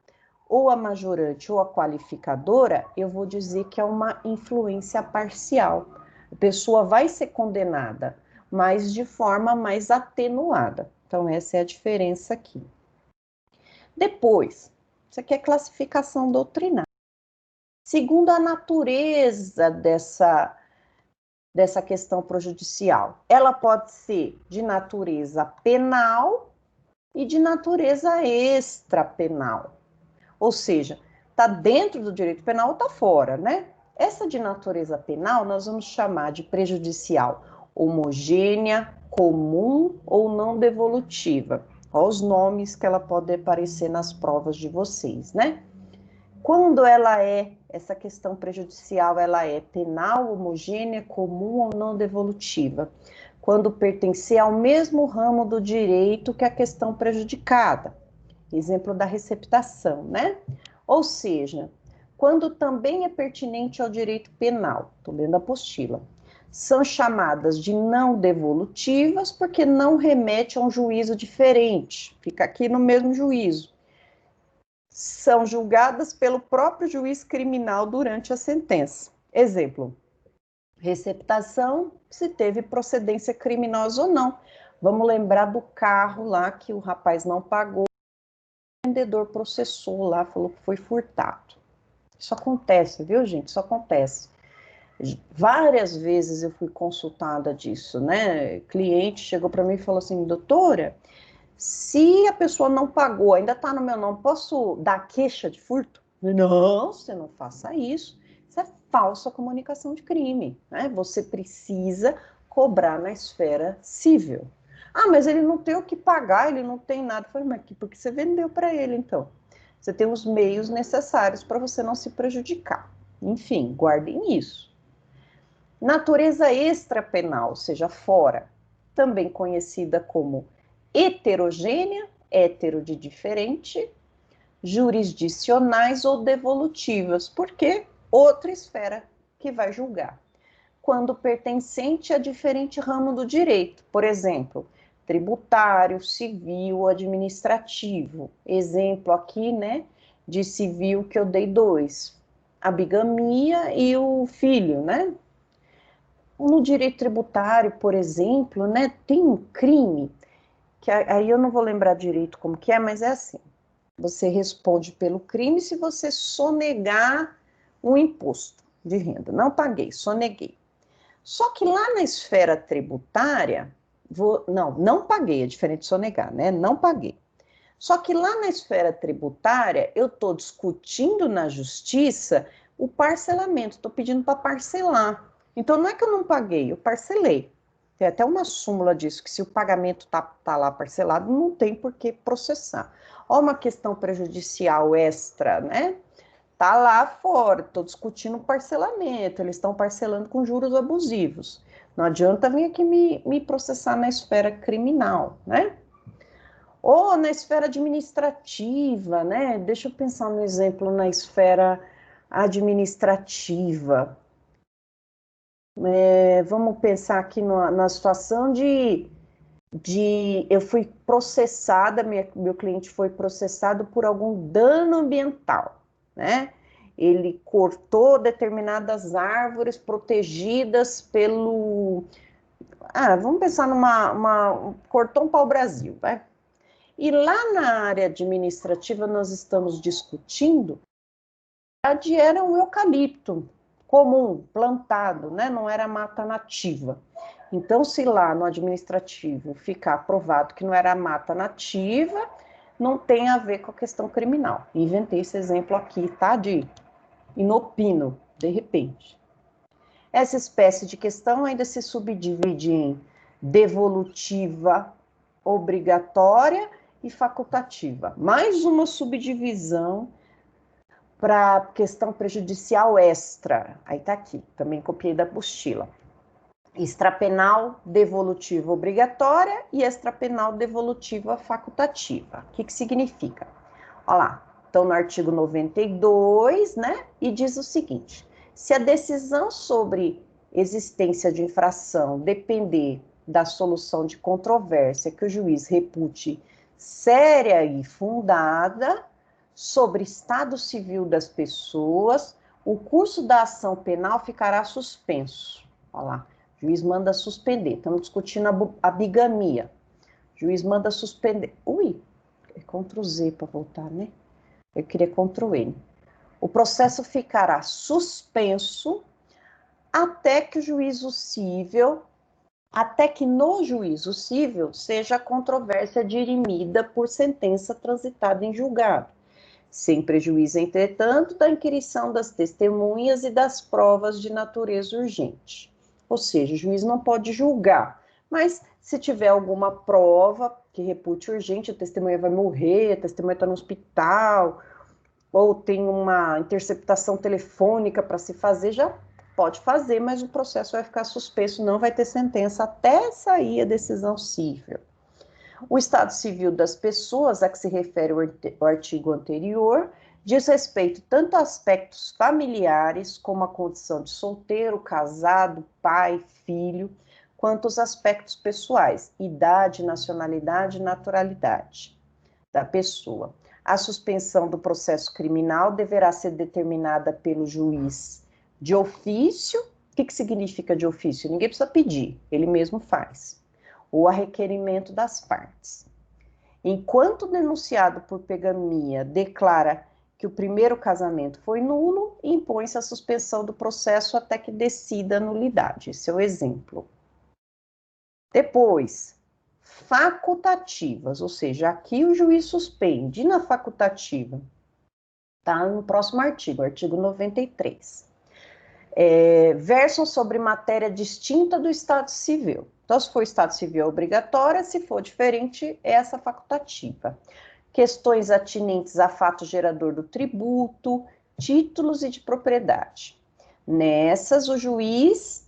[SPEAKER 1] ou a majorante ou a qualificadora, eu vou dizer que é uma influência parcial. A pessoa vai ser condenada, mas de forma mais atenuada. Então, essa é a diferença aqui. Depois, isso aqui é classificação doutrinária. Segundo a natureza dessa questão prejudicial, ela pode ser de natureza penal e de natureza extrapenal. Ou seja, está dentro do direito penal ou está fora, né? Essa de natureza penal nós vamos chamar de prejudicial homogênea, comum ou não devolutiva. Olha os nomes que ela pode aparecer nas provas de vocês, né? Quando essa questão prejudicial, ela é penal, homogênea, comum ou não devolutiva? Quando pertencer ao mesmo ramo do direito que a questão prejudicada. Exemplo da receptação, né? Ou seja, quando também é pertinente ao direito penal, estou lendo a apostila, são chamadas de não devolutivas porque não remete a um juízo diferente, fica aqui no mesmo juízo. São julgadas pelo próprio juiz criminal durante a sentença. Exemplo, receptação, se teve procedência criminosa ou não. Vamos lembrar do carro lá que o rapaz não pagou, o vendedor processou lá, falou que foi furtado. Isso acontece, viu, gente? Isso acontece. Várias vezes eu fui consultada disso, né? Cliente chegou para mim e falou assim, doutora, se a pessoa não pagou, ainda está no meu nome, posso dar queixa de furto? Não, você não faça isso. Isso é falsa comunicação de crime, né? Você precisa cobrar na esfera civil. Ah, mas ele não tem o que pagar, ele não tem nada. Eu falei, mas por que você vendeu para ele, então? Você tem os meios necessários para você não se prejudicar. Enfim, guardem isso. Natureza extrapenal, ou seja, fora, também conhecida como heterogênea, hétero de diferente, jurisdicionais ou devolutivas, porque outra esfera que vai julgar. Quando pertencente a diferente ramo do direito, por exemplo, tributário, civil, administrativo. Exemplo aqui, né, de civil que eu dei 2, a bigamia e o filho, né? No direito tributário, por exemplo, né, tem um crime, que aí eu não vou lembrar direito como que é, mas é assim, você responde pelo crime se você sonegar um imposto de renda. Não paguei, soneguei. Só que lá na esfera tributária, não paguei, é diferente de sonegar, né? Não paguei. Só que lá na esfera tributária, eu estou discutindo na justiça o parcelamento, estou pedindo para parcelar. Então, não é que eu não paguei, eu parcelei. Tem até uma súmula disso, que se o pagamento tá lá parcelado, não tem por que processar. Olha uma questão prejudicial extra, né? Tá lá fora, estou discutindo parcelamento, eles estão parcelando com juros abusivos. Não adianta vir aqui me processar na esfera criminal, né? Ou na esfera administrativa, né? Deixa eu pensar no exemplo na esfera administrativa. Vamos pensar aqui na situação de eu fui processada, meu cliente foi processado por algum dano ambiental, né? Ele cortou determinadas árvores protegidas pelo... vamos pensar cortou um pau-brasil, vai? E lá na área administrativa nós estamos discutindo, era um eucalipto comum, plantado, né? Não era mata nativa. Então, se lá no administrativo ficar aprovado que não era mata nativa, não tem a ver com a questão criminal. Inventei esse exemplo aqui, tá? De inopino, de repente. Essa espécie de questão ainda se subdivide em devolutiva, obrigatória e facultativa. Mais uma subdivisão para questão prejudicial extra. Aí tá aqui, também copiei da apostila. Extrapenal devolutiva obrigatória e extrapenal devolutiva facultativa. O que significa? Olha lá, então no artigo 92, né, e diz o seguinte, se a decisão sobre existência de infração depender da solução de controvérsia que o juiz repute séria e fundada sobre estado civil das pessoas, o curso da ação penal ficará suspenso. Olha lá. O juiz manda suspender. Estamos discutindo a bigamia. O juiz manda suspender. Ui, é Ctrl Z para voltar, né? Eu queria Ctrl N. O processo ficará suspenso até que no juízo cível seja a controvérsia dirimida por sentença transitada em julgado, sem prejuízo, entretanto, da inquirição das testemunhas e das provas de natureza urgente. Ou seja, o juiz não pode julgar, mas Se tiver alguma prova que repute urgente, a testemunha vai morrer, a testemunha está no hospital, ou tem uma interceptação telefônica para se fazer, já pode fazer, mas o processo vai ficar suspenso, não vai ter sentença até sair a decisão civil. O estado civil das pessoas a que se refere o artigo anterior diz respeito tanto a aspectos familiares, como a condição de solteiro, casado, pai, filho, quanto os aspectos pessoais, idade, nacionalidade e naturalidade da pessoa. A suspensão do processo criminal deverá ser determinada pelo juiz de ofício. O que significa de ofício? Ninguém precisa pedir, ele mesmo faz. Ou a requerimento das partes. Enquanto o denunciado por pegamia declara que o primeiro casamento foi nulo, impõe-se a suspensão do processo até que decida a nulidade. Esse é o exemplo. Depois, facultativas, ou seja, aqui o juiz suspende. Na facultativa, tá no próximo artigo 93. Versam sobre matéria distinta do Estado Civil. Então, se for Estado Civil é obrigatória, se for diferente, é essa facultativa. Questões atinentes a fato gerador do tributo, títulos e de propriedade. Nessas, o juiz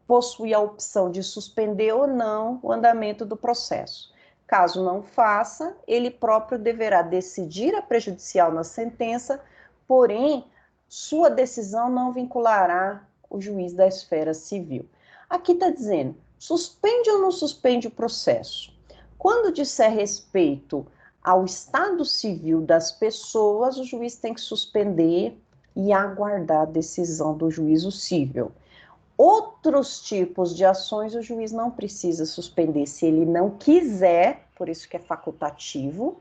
[SPEAKER 1] possui a opção de suspender ou não o andamento do processo. Caso não faça, ele próprio deverá decidir a prejudicial na sentença, porém, sua decisão não vinculará o juiz da esfera civil. Aqui está dizendo, suspende ou não suspende o processo? Quando disser respeito ao estado civil das pessoas, o juiz tem que suspender e aguardar a decisão do juízo civil. Outros tipos de ações o juiz não precisa suspender se ele não quiser, por isso que é facultativo,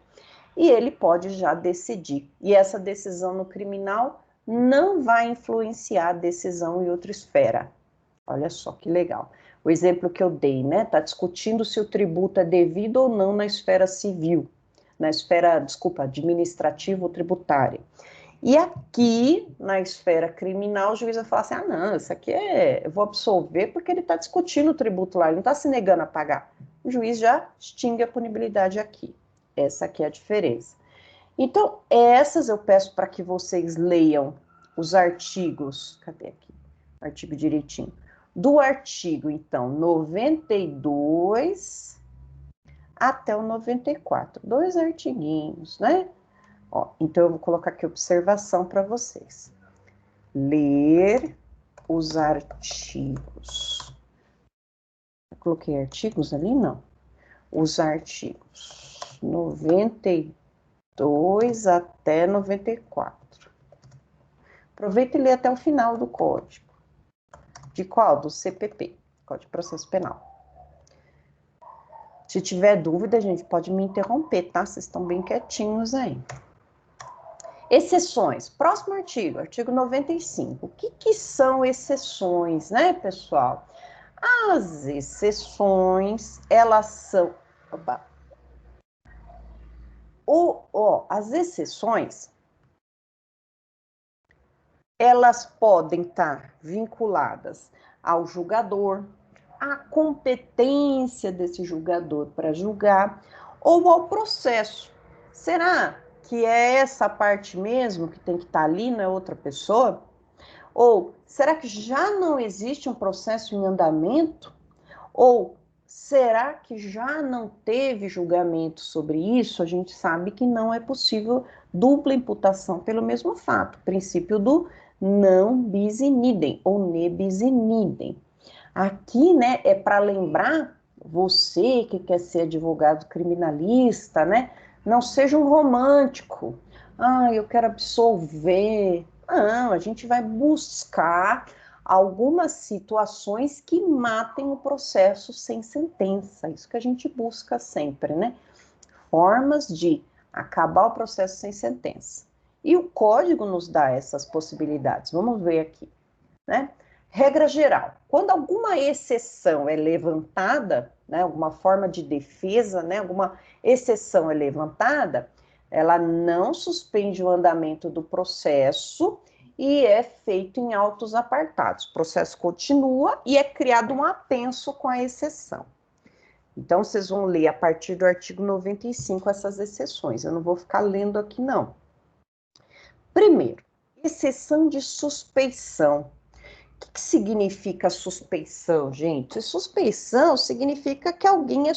[SPEAKER 1] e ele pode já decidir. E essa decisão no criminal não vai influenciar a decisão em outra esfera. Olha só que legal. O exemplo que eu dei, né? Está discutindo se o tributo é devido ou não na esfera civil, na esfera, administrativa ou tributária. E aqui, na esfera criminal, o juiz vai falar assim, não, isso aqui eu vou absolver porque ele está discutindo o tributo lá, ele não está se negando a pagar. O juiz já extingue a punibilidade aqui. Essa aqui é a diferença. Então, essas eu peço para que vocês leiam os artigos, cadê aqui? Artigo direitinho. Do artigo, então, 92 até o 94. 2 artiguinhos, né? Ó, então, eu vou colocar aqui observação para vocês. Ler os artigos. Eu coloquei artigos ali? Não. Os artigos 92 até 94. Aproveita e lê até o final do código. De qual? Do CPP, Código de Processo Penal. Se tiver dúvida, gente, pode me interromper, tá? Vocês estão bem quietinhos aí. Exceções. Próximo artigo, artigo 95. O que são exceções, né, pessoal? As exceções, elas são... Opa. As exceções, elas podem estar vinculadas ao julgador, à competência desse julgador para julgar, ou ao processo. Será que é essa parte mesmo que tem que estar ali, não é outra pessoa? Ou será que já não existe um processo em andamento? Ou será que já não teve julgamento sobre isso? A gente sabe que não é possível dupla imputação pelo mesmo fato. Princípio do não bis in idem ou ne bis in idem. Aqui, né, é para lembrar você que quer ser advogado criminalista, né? Não seja um romântico. Eu quero absolver. Não, a gente vai buscar algumas situações que matem o processo sem sentença. Isso que a gente busca sempre, né? Formas de acabar o processo sem sentença. E o código nos dá essas possibilidades. Vamos ver aqui, né? Regra geral, quando alguma exceção é levantada, né, alguma forma de defesa, né, alguma exceção é levantada, ela não suspende o andamento do processo e é feito em autos apartados. O processo continua e é criado um apenso com a exceção. Então, vocês vão ler a partir do artigo 95 essas exceções. Eu não vou ficar lendo aqui, não. Primeiro, exceção de suspeição. O que significa suspeição, gente? Suspeição significa que alguém é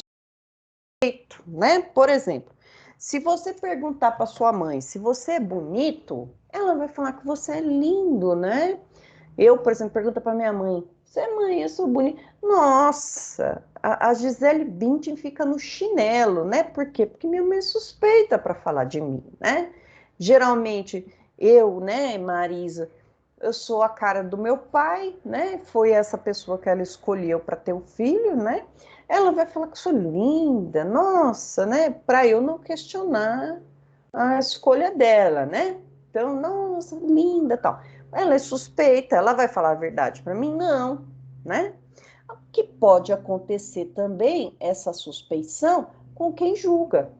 [SPEAKER 1] suspeito, né? Por exemplo, se você perguntar para sua mãe se você é bonito, ela vai falar que você é lindo, né? Eu, por exemplo, pergunto para minha mãe: você é mãe, eu sou bonita. Nossa, a Gisele Bündchen fica no chinelo, né? Por quê? Porque minha mãe é suspeita para falar de mim, né? Geralmente, eu, né, Marisa, eu sou a cara do meu pai, né? Foi essa pessoa que ela escolheu para ter o filho, né? Ela vai falar que eu sou linda, nossa, né? Para eu não questionar a escolha dela, né? Então, nossa, linda, tal. Ela é suspeita, ela vai falar a verdade para mim? Não, né? O que pode acontecer também, essa suspeição, com quem julga,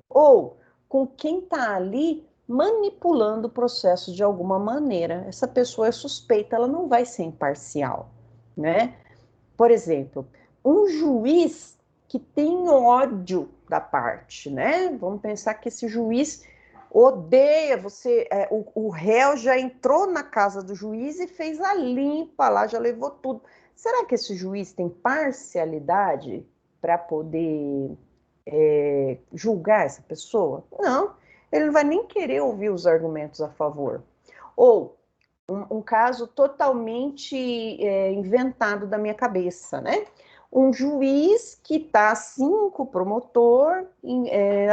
[SPEAKER 1] ou com quem está ali manipulando o processo de alguma maneira. Essa pessoa é suspeita, ela não vai ser imparcial, né? Por exemplo, um juiz que tem ódio da parte, né? Vamos pensar que esse juiz odeia você, o réu já entrou na casa do juiz e fez a limpa lá, já levou tudo. Será que esse juiz tem parcialidade para poder julgar essa pessoa? Não, ele não vai nem querer ouvir os argumentos a favor. Ou um caso totalmente inventado da minha cabeça, né? Um juiz que está assim com o promotor,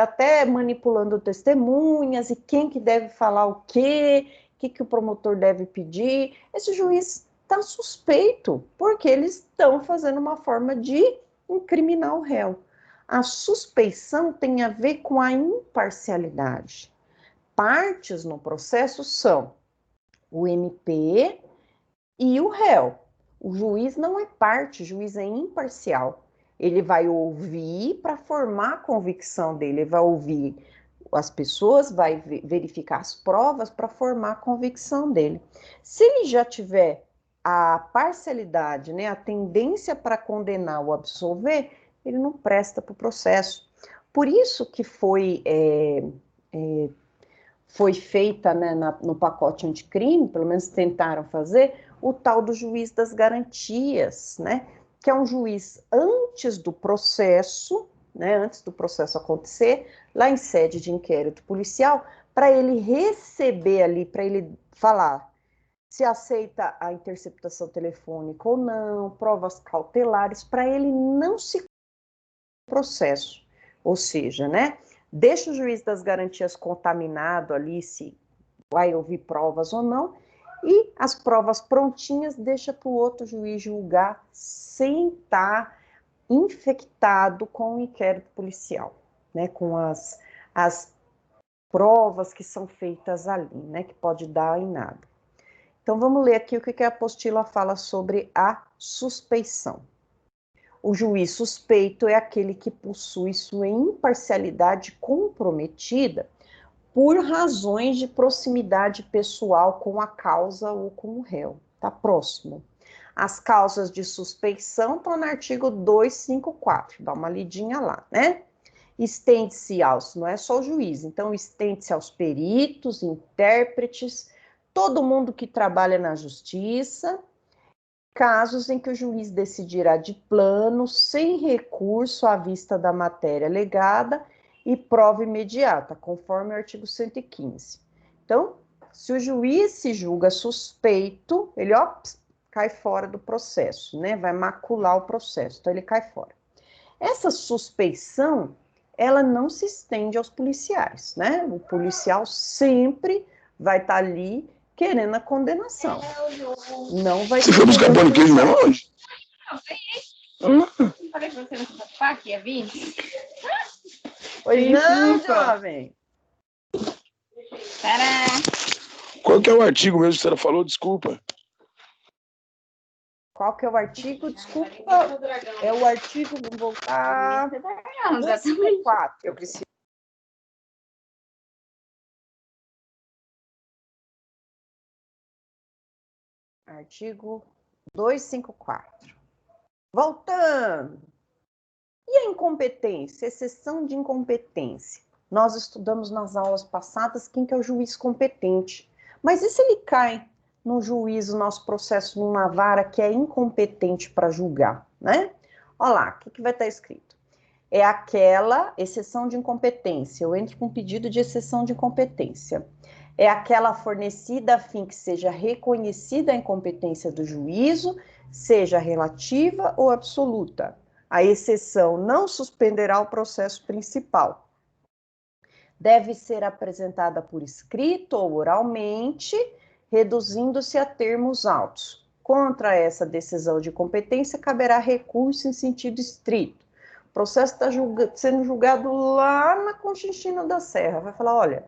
[SPEAKER 1] até manipulando testemunhas e quem que deve falar o quê, o que o promotor deve pedir. Esse juiz está suspeito, porque eles estão fazendo uma forma de incriminar o réu. A suspeição tem a ver com a imparcialidade. Partes no processo são o MP e o réu. O juiz não é parte, o juiz é imparcial. Ele vai ouvir para formar a convicção dele, ele vai ouvir as pessoas, vai verificar as provas para formar a convicção dele. Se ele já tiver a parcialidade, né, a tendência para condenar ou absolver, ele não presta para o processo. Por isso que foi feita, né, no pacote anticrime, pelo menos tentaram fazer, o tal do juiz das garantias, né, que é um juiz antes do processo, né, antes do processo acontecer, lá em sede de inquérito policial, para ele receber ali, para ele falar se aceita a interceptação telefônica ou não, provas cautelares, para ele não se processo. Ou seja, né, deixa o juiz das garantias contaminado ali, se vai ouvir provas ou não, e as provas prontinhas deixa para o outro juiz julgar sem estar infectado com o inquérito policial, né, com as provas que são feitas ali, né, que pode dar em nada. Então vamos ler aqui o que a apostila fala sobre a suspeição. O juiz suspeito é aquele que possui sua imparcialidade comprometida por razões de proximidade pessoal com a causa ou com o réu. Está próximo. As causas de suspeição estão no artigo 254. Dá uma lidinha lá, né? Estende-se aos, não é só o juiz, então estende-se aos peritos, intérpretes, todo mundo que trabalha na justiça, casos em que o juiz decidirá de plano, sem recurso à vista da matéria alegada e prova imediata, conforme o artigo 115. Então, se o juiz se julga suspeito, ele cai fora do processo, né? Vai macular o processo, então ele cai fora. Essa suspeição, ela não se estende aos policiais, né? O policial sempre vai estar ali querendo a condenação. Não vai
[SPEAKER 4] Você foi buscar pão de queijo mesmo hoje?
[SPEAKER 3] Não, falei pra você não se preocupar que ia vir?
[SPEAKER 1] Pois não, jovem.
[SPEAKER 3] Tcharam!
[SPEAKER 4] Qual que é o artigo mesmo que você falou? Desculpa.
[SPEAKER 1] Qual que é o artigo? Desculpa. É o artigo, vamos voltar. 254. Eu preciso. Artigo 254. Voltando. E a incompetência, exceção de incompetência? Nós estudamos nas aulas passadas quem que é o juiz competente. Mas e se ele cai no juízo, nosso processo numa vara que é incompetente para julgar, né? Olha lá, o que vai estar escrito? É aquela exceção de incompetência. Eu entro com um pedido de exceção de incompetência. É aquela fornecida a fim que seja reconhecida a incompetência do juízo, seja relativa ou absoluta. A exceção não suspenderá o processo principal. Deve ser apresentada por escrito ou oralmente, reduzindo-se a termos autos. Contra essa decisão de competência, caberá recurso em sentido estrito. O processo está sendo julgado lá na Conchinchina da Serra. Vai falar, olha,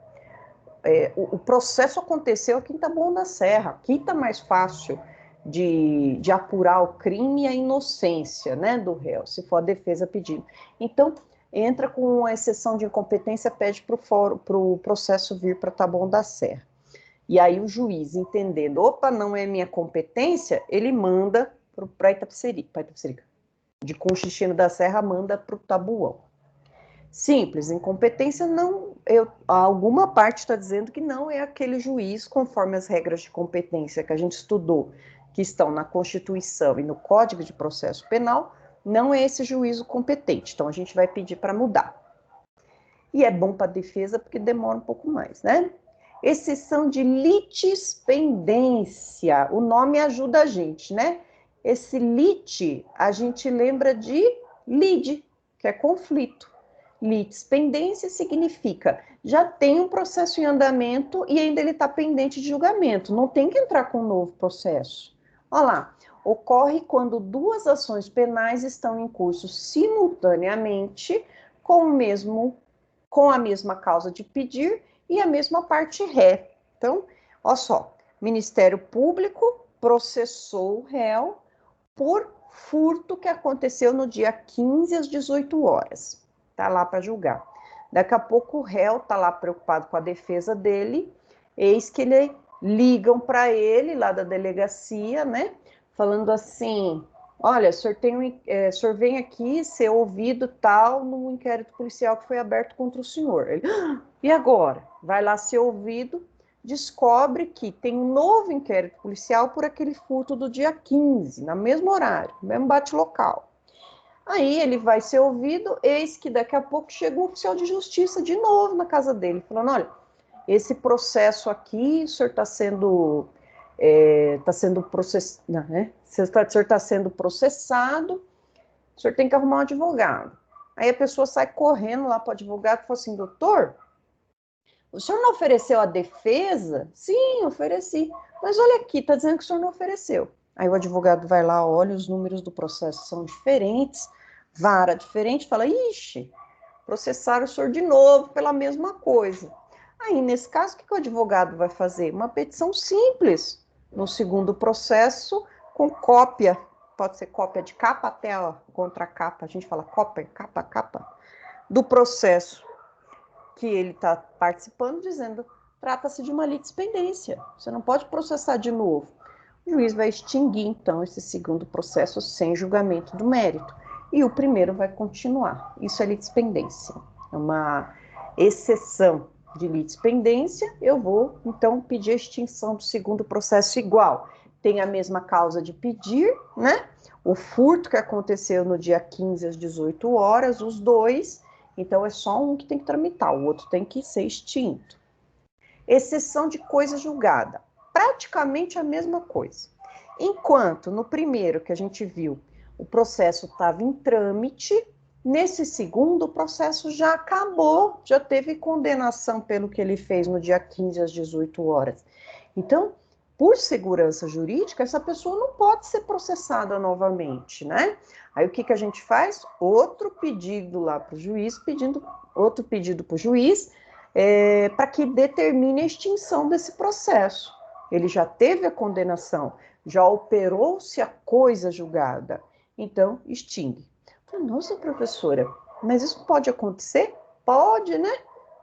[SPEAKER 1] o processo aconteceu aqui em Taboão da Serra, aqui está mais fácil de apurar o crime e a inocência, né, do réu, se for a defesa pedindo. Então, entra com a exceção de incompetência, pede para o processo vir para Taboão da Serra. E aí o juiz, entendendo, opa, não é minha competência, ele manda para Itapecerica, de Conchinchina da Serra, manda para o Taboão. Simples, incompetência não, alguma parte está dizendo que não é aquele juiz, conforme as regras de competência que a gente estudou, que estão na Constituição e no Código de Processo Penal, não é esse juízo competente. Então, a gente vai pedir para mudar. E é bom para a defesa, porque demora um pouco mais, né? Exceção de litispendência. O nome ajuda a gente, né? Esse lit, a gente lembra de lide, que é conflito. Litispendência significa já tem um processo em andamento e ainda ele está pendente de julgamento. Não tem que entrar com um novo processo. Olha lá, ocorre quando duas ações penais estão em curso simultaneamente com a mesma causa de pedir e a mesma parte ré. Então, olha só, Ministério Público processou o réu por furto que aconteceu no dia 15 às 18 horas. Está lá para julgar. Daqui a pouco o réu está lá preocupado com a defesa dele, eis que ligam para ele lá da delegacia, né? Falando assim, olha, o senhor vem aqui ser ouvido tal no inquérito policial que foi aberto contra o senhor. Ele, e agora? Vai lá ser ouvido, descobre que tem um novo inquérito policial por aquele furto do dia 15, no mesmo horário, no mesmo bate-local. Aí ele vai ser ouvido, eis que daqui a pouco chega um oficial de justiça de novo na casa dele, falando, olha, esse processo aqui, o senhor está sendo processado, né? O senhor está sendo processado, o senhor tem que arrumar um advogado. Aí a pessoa sai correndo lá para o advogado e fala assim, doutor, o senhor não ofereceu a defesa? Sim, ofereci. Mas olha aqui, está dizendo que o senhor não ofereceu. Aí o advogado vai lá, olha, os números do processo são diferentes, vara diferente, fala, ixi, processaram o senhor de novo pela mesma coisa. Aí, nesse caso, o que o advogado vai fazer? Uma petição simples, no segundo processo, com cópia, pode ser cópia de capa até a contracapa, a gente fala cópia, capa, do processo que ele está participando, dizendo, trata-se de uma litispendência, você não pode processar de novo. O juiz vai extinguir, então, esse segundo processo sem julgamento do mérito. E o primeiro vai continuar. Isso é litispendência. É uma exceção de litispendência. Eu vou, então, pedir a extinção do segundo processo igual. Tem a mesma causa de pedir, né? O furto que aconteceu no dia 15 às 18 horas, os dois. Então, é só um que tem que tramitar, o outro tem que ser extinto. Exceção de coisa julgada. Praticamente a mesma coisa. Enquanto no primeiro que a gente viu, o processo estava em trâmite, nesse segundo o processo já acabou, já teve condenação pelo que ele fez no dia 15 às 18 horas. Então, por segurança jurídica, essa pessoa não pode ser processada novamente, né? Aí o que a gente faz? Outro pedido lá para o juiz, outro pedido para o juiz, para que determine a extinção desse processo. Ele já teve a condenação, já operou-se a coisa julgada, então extingue. Nossa, professora, mas isso pode acontecer? Pode, né?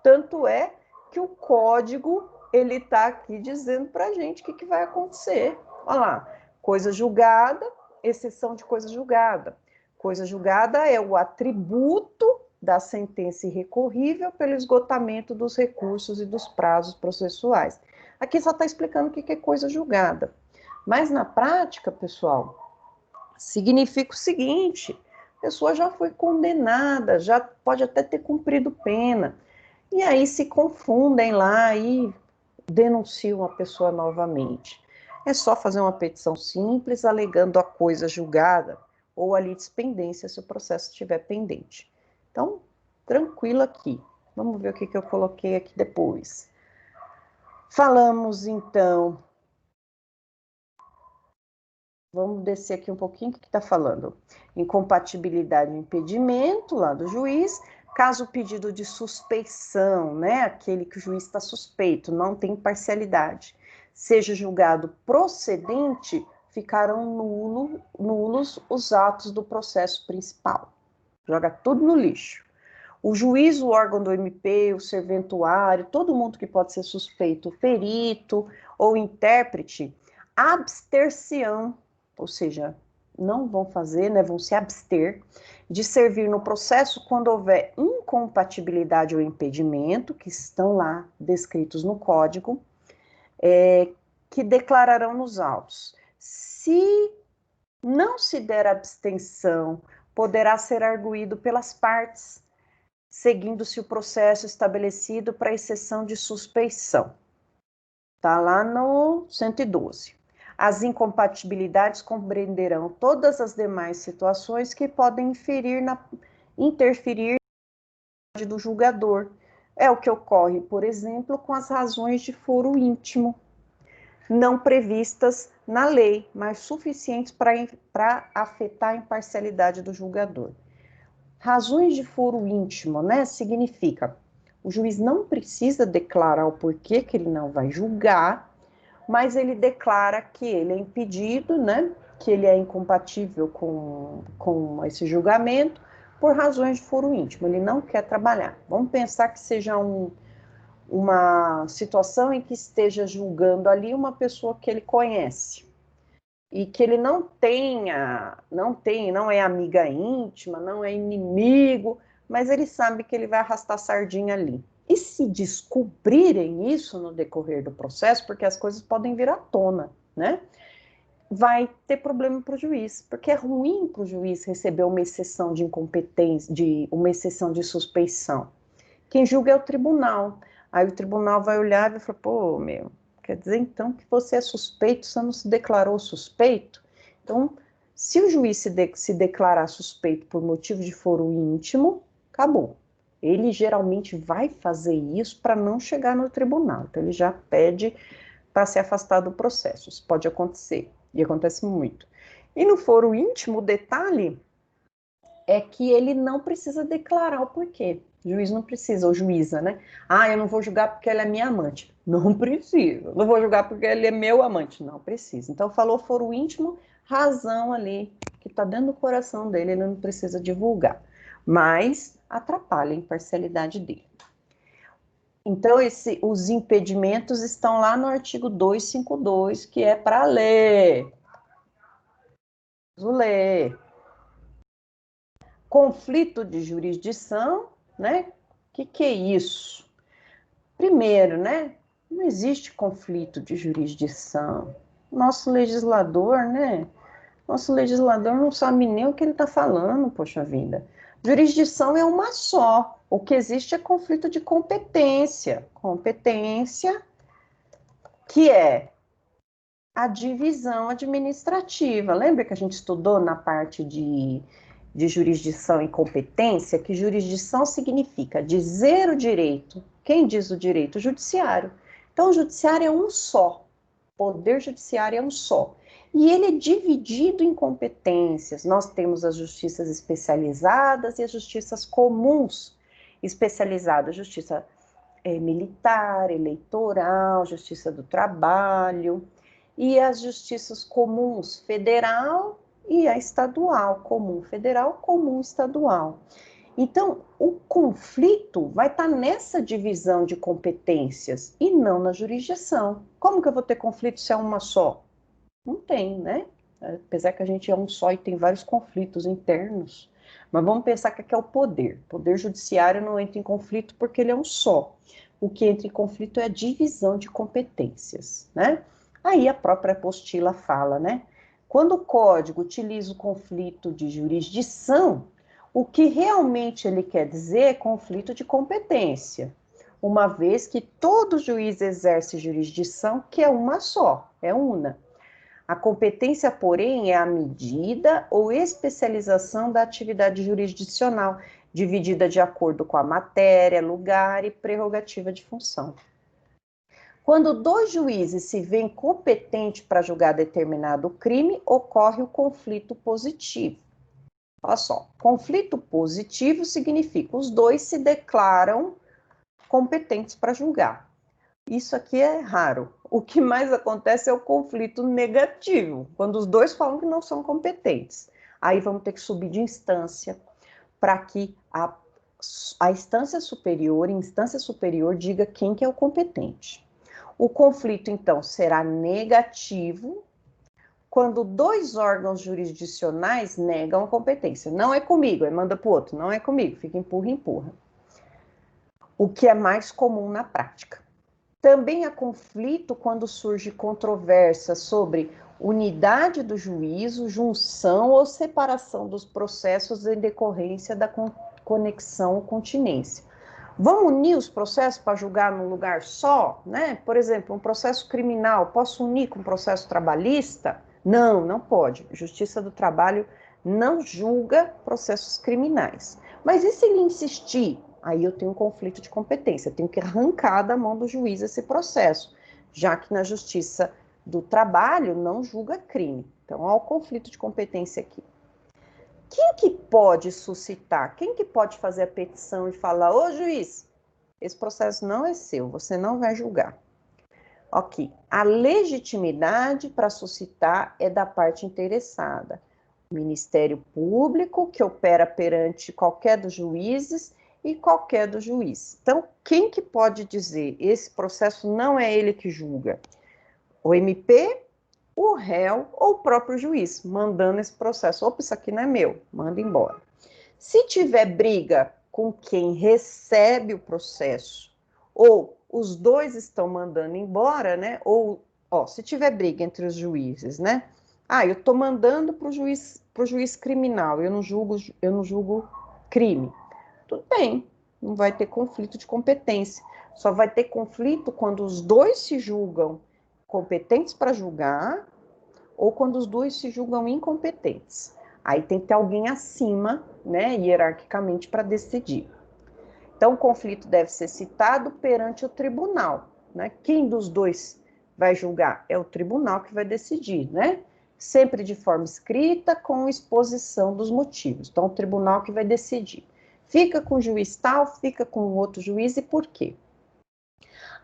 [SPEAKER 1] Tanto é que o código, ele está aqui dizendo para a gente o que vai acontecer. Olha lá, coisa julgada, exceção de coisa julgada. Coisa julgada é o atributo da sentença irrecorrível pelo esgotamento dos recursos e dos prazos processuais. Aqui só está explicando o que é coisa julgada. Mas na prática, pessoal, significa o seguinte: a pessoa já foi condenada, já pode até ter cumprido pena, e aí se confundem lá e denunciam a pessoa novamente. É só fazer uma petição simples, alegando a coisa julgada, ou a litispendência, se o processo estiver pendente. Então, tranquilo aqui. Vamos ver o que eu coloquei aqui depois. Falamos, então... Vamos descer aqui um pouquinho, o que está falando? Incompatibilidade e impedimento, lá do juiz. Caso o pedido de suspeição, né, aquele que o juiz está suspeito, não tem parcialidade, seja julgado procedente, ficarão nulos os atos do processo principal. Joga tudo no lixo. O juiz, o órgão do MP, o serventuário, todo mundo que pode ser suspeito, perito ou intérprete, abster-se-ão, ou seja, não vão fazer, né, vão se abster de servir no processo quando houver incompatibilidade ou impedimento, que estão lá descritos no código, que declararão nos autos. Se não se der abstenção, poderá ser arguído pelas partes, seguindo-se o processo estabelecido para exceção de suspeição. Está lá no 112. As incompatibilidades compreenderão todas as demais situações que podem interferir na do julgador. É o que ocorre, por exemplo, com as razões de foro íntimo, não previstas na lei, mas suficientes para afetar a imparcialidade do julgador. Razões de foro íntimo, né, significa o juiz não precisa declarar o porquê que ele não vai julgar, mas ele declara que ele é impedido, né, que ele é incompatível com esse julgamento por razões de foro íntimo, ele não quer trabalhar. Vamos pensar que seja uma situação em que esteja julgando ali uma pessoa que ele conhece e que ele não é amiga íntima, não é inimigo, mas ele sabe que ele vai arrastar sardinha ali. E se descobrirem isso no decorrer do processo, porque as coisas podem vir à tona, né? Vai ter problema para o juiz, porque é ruim para o juiz receber uma exceção de incompetência, uma exceção de suspeição. Quem julga é o tribunal. Aí o tribunal vai olhar e vai falar, pô, quer dizer então que você é suspeito, você não se declarou suspeito? Então, se o juiz se declarar suspeito por motivo de foro íntimo, acabou. Ele geralmente vai fazer isso para não chegar no tribunal. Então, ele já pede para se afastar do processo. Isso pode acontecer, e acontece muito. E no foro íntimo, o detalhe é que ele não precisa declarar o porquê. O juiz não precisa, ou juíza, né? Ah, eu não vou julgar porque ela é minha amante. Não precisa. Não vou julgar porque ele é meu amante. Não precisa. Então, falou foro íntimo, razão ali, que está dentro do coração dele, ele não precisa divulgar. Mas atrapalha a imparcialidade dele. Então, os impedimentos estão lá no artigo 252, que é para ler. Vamos ler. Conflito de jurisdição, né? O que é isso? Primeiro, né? Não existe conflito de jurisdição. Nosso legislador, né? Nosso legislador não sabe nem o que ele está falando, poxa vida. Jurisdição é uma só. O que existe é conflito de competência. Competência, que é a divisão administrativa. Lembra que a gente estudou na parte de jurisdição e competência, que jurisdição significa dizer o direito. Quem diz o direito? O judiciário. Então, o judiciário é um só. O poder judiciário é um só. E ele é dividido em competências. Nós temos as justiças especializadas e as justiças comuns especializadas. Justiça militar, eleitoral, justiça do trabalho. E as justiças comuns, federal e a estadual, comum federal, comum estadual. Então, o conflito vai estar nessa divisão de competências e não na jurisdição. Como que eu vou ter conflito se é uma só? Não tem, né? Apesar que a gente é um só e tem vários conflitos internos, mas vamos pensar que aqui é o poder. O poder judiciário não entra em conflito porque ele é um só. O que entra em conflito é a divisão de competências, né? Aí a própria apostila fala, né? Quando o código utiliza o conflito de jurisdição, o que realmente ele quer dizer é conflito de competência, uma vez que todo juiz exerce jurisdição, que é uma só, é una. A competência, porém, é a medida ou especialização da atividade jurisdicional, dividida de acordo com a matéria, lugar e prerrogativa de função. Quando dois juízes se veem competentes para julgar determinado crime, ocorre o conflito positivo. Olha só, conflito positivo significa os dois se declaram competentes para julgar. Isso aqui é raro. O que mais acontece é o conflito negativo, quando os dois falam que não são competentes. Aí vamos ter que subir de instância para que a instância superior diga quem que é o competente. O conflito, então, será negativo quando dois órgãos jurisdicionais negam a competência. Não é comigo, manda para o outro. Não é comigo, fica empurra, empurra. O que é mais comum na prática. Também há conflito quando surge controvérsia sobre unidade do juízo, junção ou separação dos processos em decorrência da conexão ou continência. Vamos unir os processos para julgar num lugar só, né? Por exemplo, um processo criminal, posso unir com um processo trabalhista? Não, não pode. Justiça do Trabalho não julga processos criminais. Mas e se ele insistir? Aí eu tenho um conflito de competência, eu tenho que arrancar da mão do juiz esse processo, já que na Justiça do Trabalho não julga crime. Então, olha o conflito de competência aqui. Quem que pode suscitar? Quem que pode fazer a petição e falar, ô juiz, esse processo não é seu, você não vai julgar. Ok, a legitimidade para suscitar é da parte interessada. O Ministério Público, que opera perante qualquer dos juízes e qualquer do juiz. Então, quem que pode dizer, esse processo não é ele que julga? O MP, o réu ou o próprio juiz, mandando esse processo. Opa, isso aqui não é meu, manda embora. Se tiver briga com quem recebe o processo, ou os dois estão mandando embora, né? Ou, se tiver briga entre os juízes, né? Eu estou mandando para o juiz criminal, eu não julgo crime. Tudo bem, não vai ter conflito de competência. Só vai ter conflito quando os dois se julgam competentes para julgar ou quando os dois se julgam incompetentes. Aí tem que ter alguém acima, né, hierarquicamente, para decidir. Então, o conflito deve ser citado perante o tribunal, né? Quem dos dois vai julgar? É o tribunal que vai decidir, né? Sempre de forma escrita, com exposição dos motivos. Então, o tribunal que vai decidir. Fica com o juiz tal, fica com o outro juiz e por quê?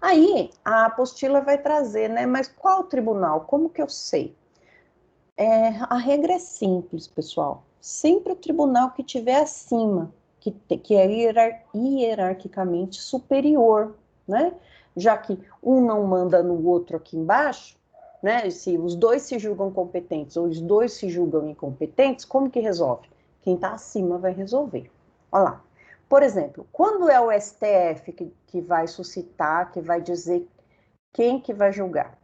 [SPEAKER 1] Aí, a apostila vai trazer, né? Mas qual tribunal? Como que eu sei? A regra é simples, pessoal. Sempre o tribunal que estiver acima, que é hierarquicamente superior, né? Já que um não manda no outro aqui embaixo, né? Se os dois se julgam competentes ou os dois se julgam incompetentes, como que resolve? Quem está acima vai resolver. Olha lá. Por exemplo, quando é o STF que vai suscitar, que vai dizer quem que vai julgar?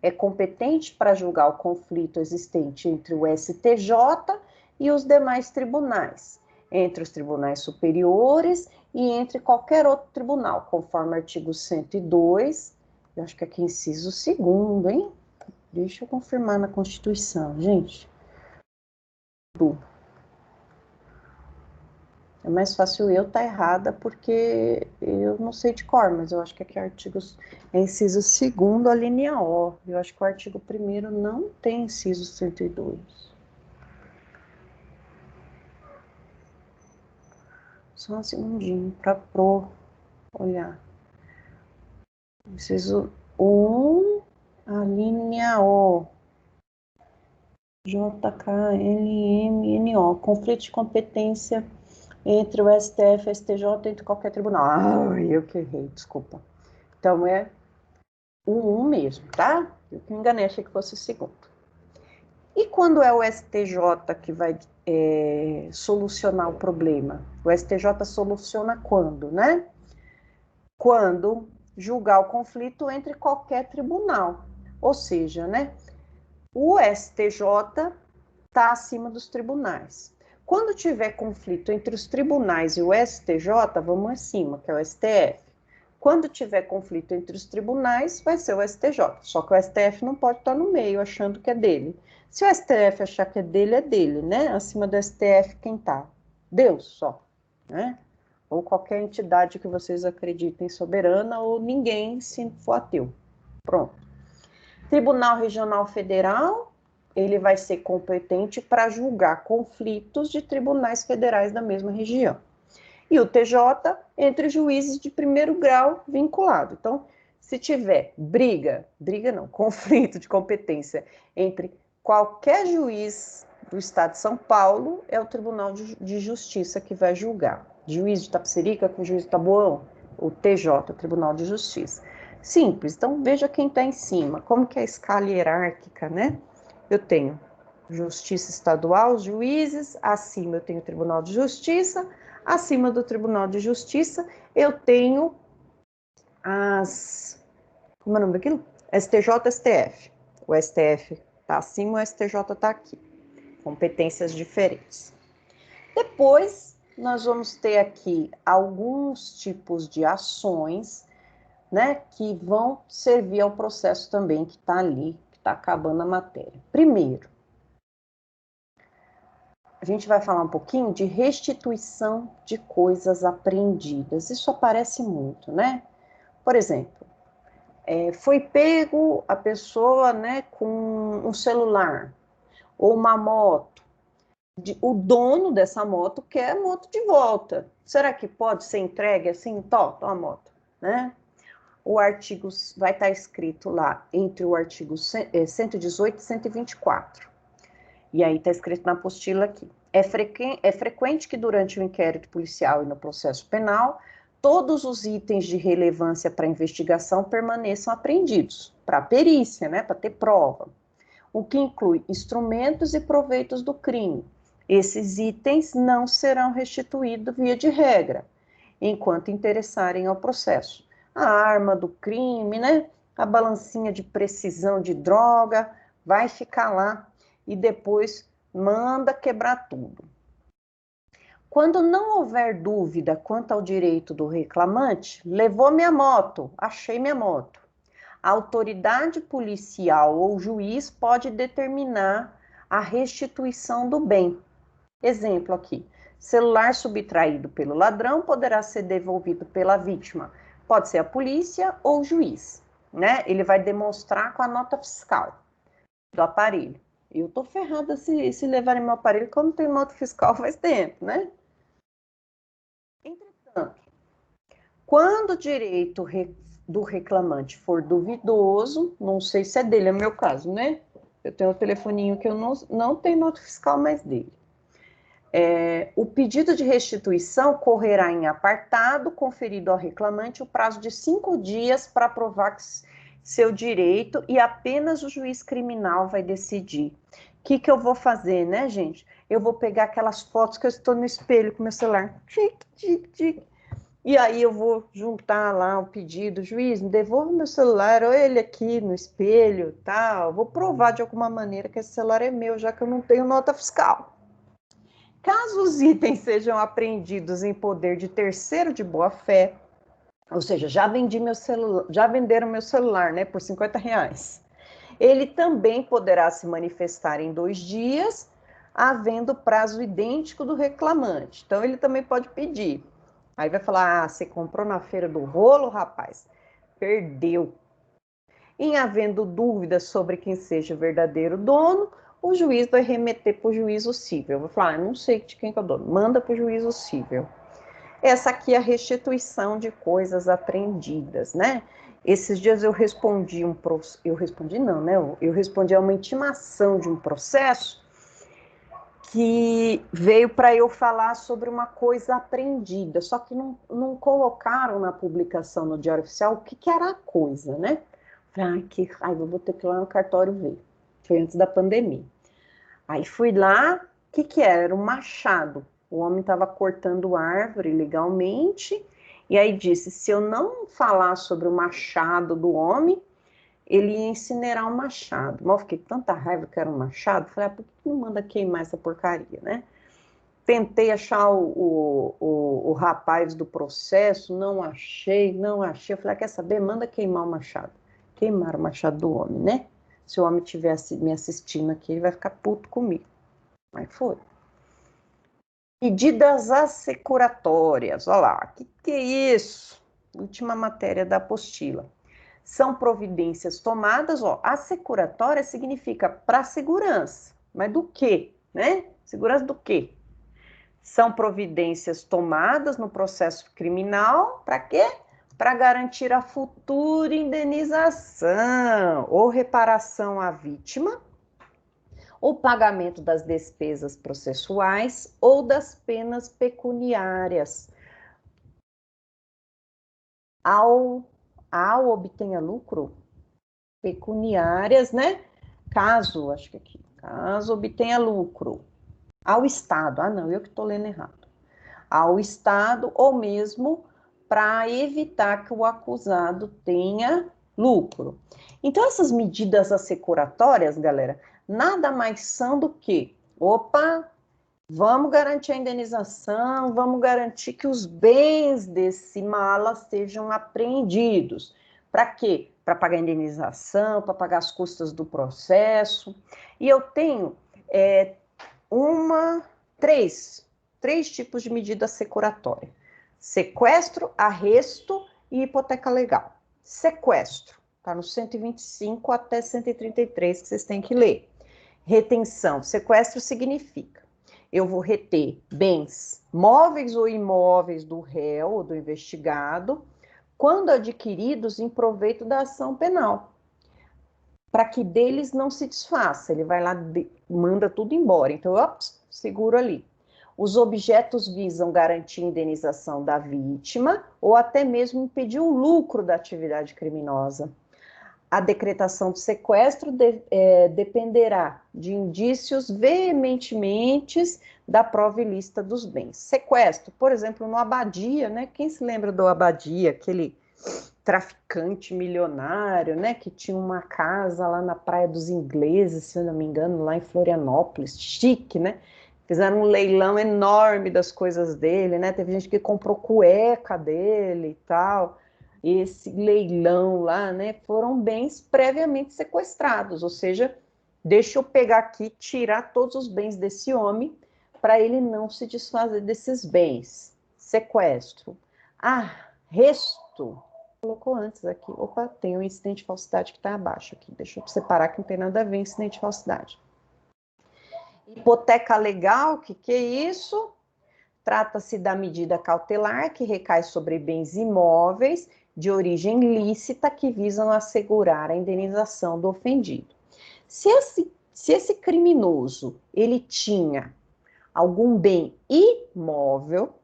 [SPEAKER 1] É competente para julgar o conflito existente entre o STJ e os demais tribunais, entre os tribunais superiores e entre qualquer outro tribunal, conforme o artigo 102, eu acho que aqui é inciso 2º, hein? Deixa eu confirmar na Constituição, gente. É mais fácil eu estar errada, porque eu não sei de cor, mas eu acho que aqui é inciso 2º, a linha O. Eu acho que o artigo 1º não tem inciso 102. Só um segundinho para olhar. Inciso 1, a linha O. JKLMNO. Conflito de competência entre o STF e o STJ, entre qualquer tribunal. Eu que errei, desculpa. Então, é o 1 mesmo, tá? Eu que me enganei, achei que fosse o 2º. E quando é o STJ que vai solucionar o problema? O STJ soluciona quando, né? Quando julgar o conflito entre qualquer tribunal. Ou seja, né? O STJ está acima dos tribunais. Quando tiver conflito entre os tribunais e o STJ, vamos acima, que é o STF. Quando tiver conflito entre os tribunais, vai ser o STJ. Só que o STF não pode estar no meio, achando que é dele. Se o STF achar que é dele, né? Acima do STF, quem está? Deus só, né? Ou qualquer entidade que vocês acreditem soberana, ou ninguém, se for ateu. Pronto. Tribunal Regional Federal, ele vai ser competente para julgar conflitos de tribunais federais da mesma região. E o TJ, entre juízes de primeiro grau vinculado. Então, se tiver conflito de competência entre qualquer juiz do Estado de São Paulo, é o Tribunal de Justiça que vai julgar. Juiz de Tapecerica com juiz de Taboão, o TJ, o Tribunal de Justiça. Simples, então veja quem está em cima, como que é a escala hierárquica, né? Eu tenho Justiça Estadual, os juízes, acima eu tenho o Tribunal de Justiça, acima do Tribunal de Justiça eu tenho como é o nome daquilo? STJ, STF. O STF está acima, o STJ está aqui. Competências diferentes. Depois, nós vamos ter aqui alguns tipos de ações, né, que vão servir ao processo também que está ali, que está acabando a matéria. Primeiro, a gente vai falar um pouquinho de restituição de coisas apreendidas. Isso aparece muito, né? Por exemplo, foi pego a pessoa, né, com um celular ou uma moto. O dono dessa moto quer a moto de volta. Será que pode ser entregue assim? Toma a moto, né? O artigo vai estar escrito lá entre o artigo 118 e 124. E aí está escrito na apostila aqui. É frequente que durante o inquérito policial e no processo penal, todos os itens de relevância para a investigação permaneçam apreendidos, para a perícia, né, para ter prova. O que inclui instrumentos e proveitos do crime. Esses itens não serão restituídos via de regra, enquanto interessarem ao processo. A arma do crime, né? A balancinha de precisão de droga, vai ficar lá e depois manda quebrar tudo. Quando não houver dúvida quanto ao direito do reclamante, levou minha moto, achei minha moto. A autoridade policial ou juiz pode determinar a restituição do bem. Exemplo aqui, celular subtraído pelo ladrão poderá ser devolvido pela vítima. Pode ser a polícia ou o juiz, né? Ele vai demonstrar com a nota fiscal do aparelho. Eu tô ferrada se levarem meu aparelho, porque eu não tenho nota fiscal faz tempo, né? Entretanto, quando o direito do reclamante for duvidoso, não sei se é dele, é o meu caso, né? Eu tenho um telefoninho que eu não tenho nota fiscal mais dele. O pedido de restituição correrá em apartado, conferido ao reclamante o prazo de 5 dias para provar seu direito e apenas o juiz criminal vai decidir. O que eu vou fazer, né, gente? Eu vou pegar aquelas fotos que eu estou no espelho com meu celular. E aí eu vou juntar lá o pedido, juiz, me devolva meu celular, ou ele aqui no espelho, tal. Vou provar de alguma maneira que esse celular é meu, já que eu não tenho nota fiscal. Caso os itens sejam apreendidos em poder de terceiro de boa-fé, ou seja, já venderam meu celular, né, por R$50, ele também poderá se manifestar em 2 dias, havendo prazo idêntico do reclamante. Então, ele também pode pedir. Aí vai falar, você comprou na feira do rolo, rapaz? Perdeu. Em havendo dúvidas sobre quem seja o verdadeiro dono, o juiz vai remeter para o juízo cível. Vai falar, não sei de quem que é o dono, manda para o juízo cível. Essa aqui é a restituição de coisas apreendidas, né? Esses dias eu respondi a uma intimação de um processo que veio para eu falar sobre uma coisa apreendida, só que não colocaram na publicação no Diário Oficial o que era a coisa, né? Falei, que raiva, eu vou ter que ir lá no cartório ver. Foi antes da pandemia. Aí fui lá, o que era? Era um machado. O homem estava cortando árvore legalmente, e aí disse, se eu não falar sobre o machado do homem, ele ia incinerar um machado. Mas eu fiquei com tanta raiva que era um machado, falei, por que não manda queimar essa porcaria, né? Tentei achar o rapaz do processo, não achei. Eu falei, quer saber? Manda queimar o machado. Queimaram o machado do homem, né? Se o homem estiver me assistindo aqui, ele vai ficar puto comigo. Mas foi. Medidas assecuratórias. Olha lá, o que é isso? Última matéria da apostila. São providências tomadas, assecuratória significa para segurança. Mas do quê, né? Segurança do quê? São providências tomadas no processo criminal, para quê? Para garantir a futura indenização ou reparação à vítima, o pagamento das despesas processuais ou das penas pecuniárias. Ao obtenha lucro, pecuniárias, né? Caso obtenha lucro. Ao Estado, não, eu que estou lendo errado. Ao Estado ou mesmo para evitar que o acusado tenha lucro. Então, essas medidas assecuratórias, galera, nada mais são do que, vamos garantir a indenização, vamos garantir que os bens desse mala sejam apreendidos. Para quê? Para pagar a indenização, para pagar as custas do processo. E eu tenho três tipos de medida securatória: sequestro, arresto e hipoteca legal. Sequestro, está no 125 até 133 que vocês têm que ler. Retenção, sequestro significa eu vou reter bens móveis ou imóveis do réu ou do investigado quando adquiridos em proveito da ação penal, para que deles não se desfaça. Ele vai lá, manda tudo embora. Então, seguro ali. Os objetos visam garantir a indenização da vítima ou até mesmo impedir o lucro da atividade criminosa. A decretação do sequestro dependerá de indícios veementemente da prova ilícita dos bens. Sequestro, por exemplo, no Abadia, né? Quem se lembra do Abadia, aquele traficante milionário, né? Que tinha uma casa lá na Praia dos Ingleses, se eu não me engano, lá em Florianópolis, chique, né? Fizeram um leilão enorme das coisas dele, né? Teve gente que comprou cueca dele e tal. Esse leilão lá, né? Foram bens previamente sequestrados, ou seja, deixa eu pegar aqui, tirar todos os bens desse homem para ele não se desfazer desses bens. Sequestro. Arresto. Colocou antes aqui. Tem um incidente de falsidade que está abaixo aqui. Deixa eu separar que não tem nada a ver com incidente de falsidade. Hipoteca legal, o que é isso? Trata-se da medida cautelar que recai sobre bens imóveis de origem lícita que visam assegurar a indenização do ofendido. Se esse criminoso ele tinha algum bem imóvel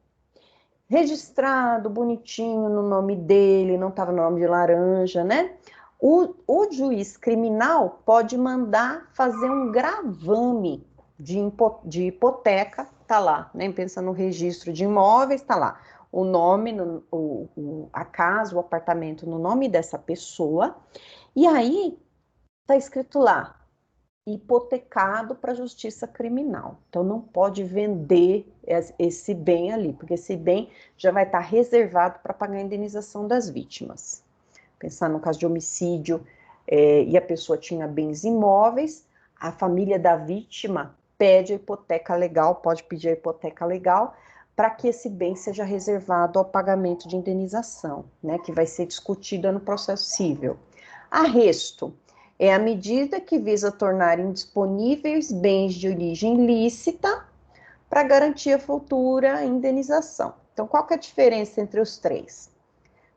[SPEAKER 1] registrado bonitinho no nome dele, não estava no nome de laranja, né? O juiz criminal pode mandar fazer um gravame de hipoteca, tá lá, né? Pensa no registro de imóveis, tá lá o nome, a casa, o apartamento no nome dessa pessoa, e aí tá escrito lá, hipotecado para a justiça criminal. Então não pode vender esse bem ali, porque esse bem já vai estar reservado para pagar a indenização das vítimas. Pensar no caso de homicídio, e a pessoa tinha bens imóveis, a família da vítima pede a hipoteca legal, pode pedir a hipoteca legal, para que esse bem seja reservado ao pagamento de indenização, né, que vai ser discutida no processo civil. Arresto é a medida que visa tornar indisponíveis bens de origem lícita para garantir a futura indenização. Então, qual que é a diferença entre os três?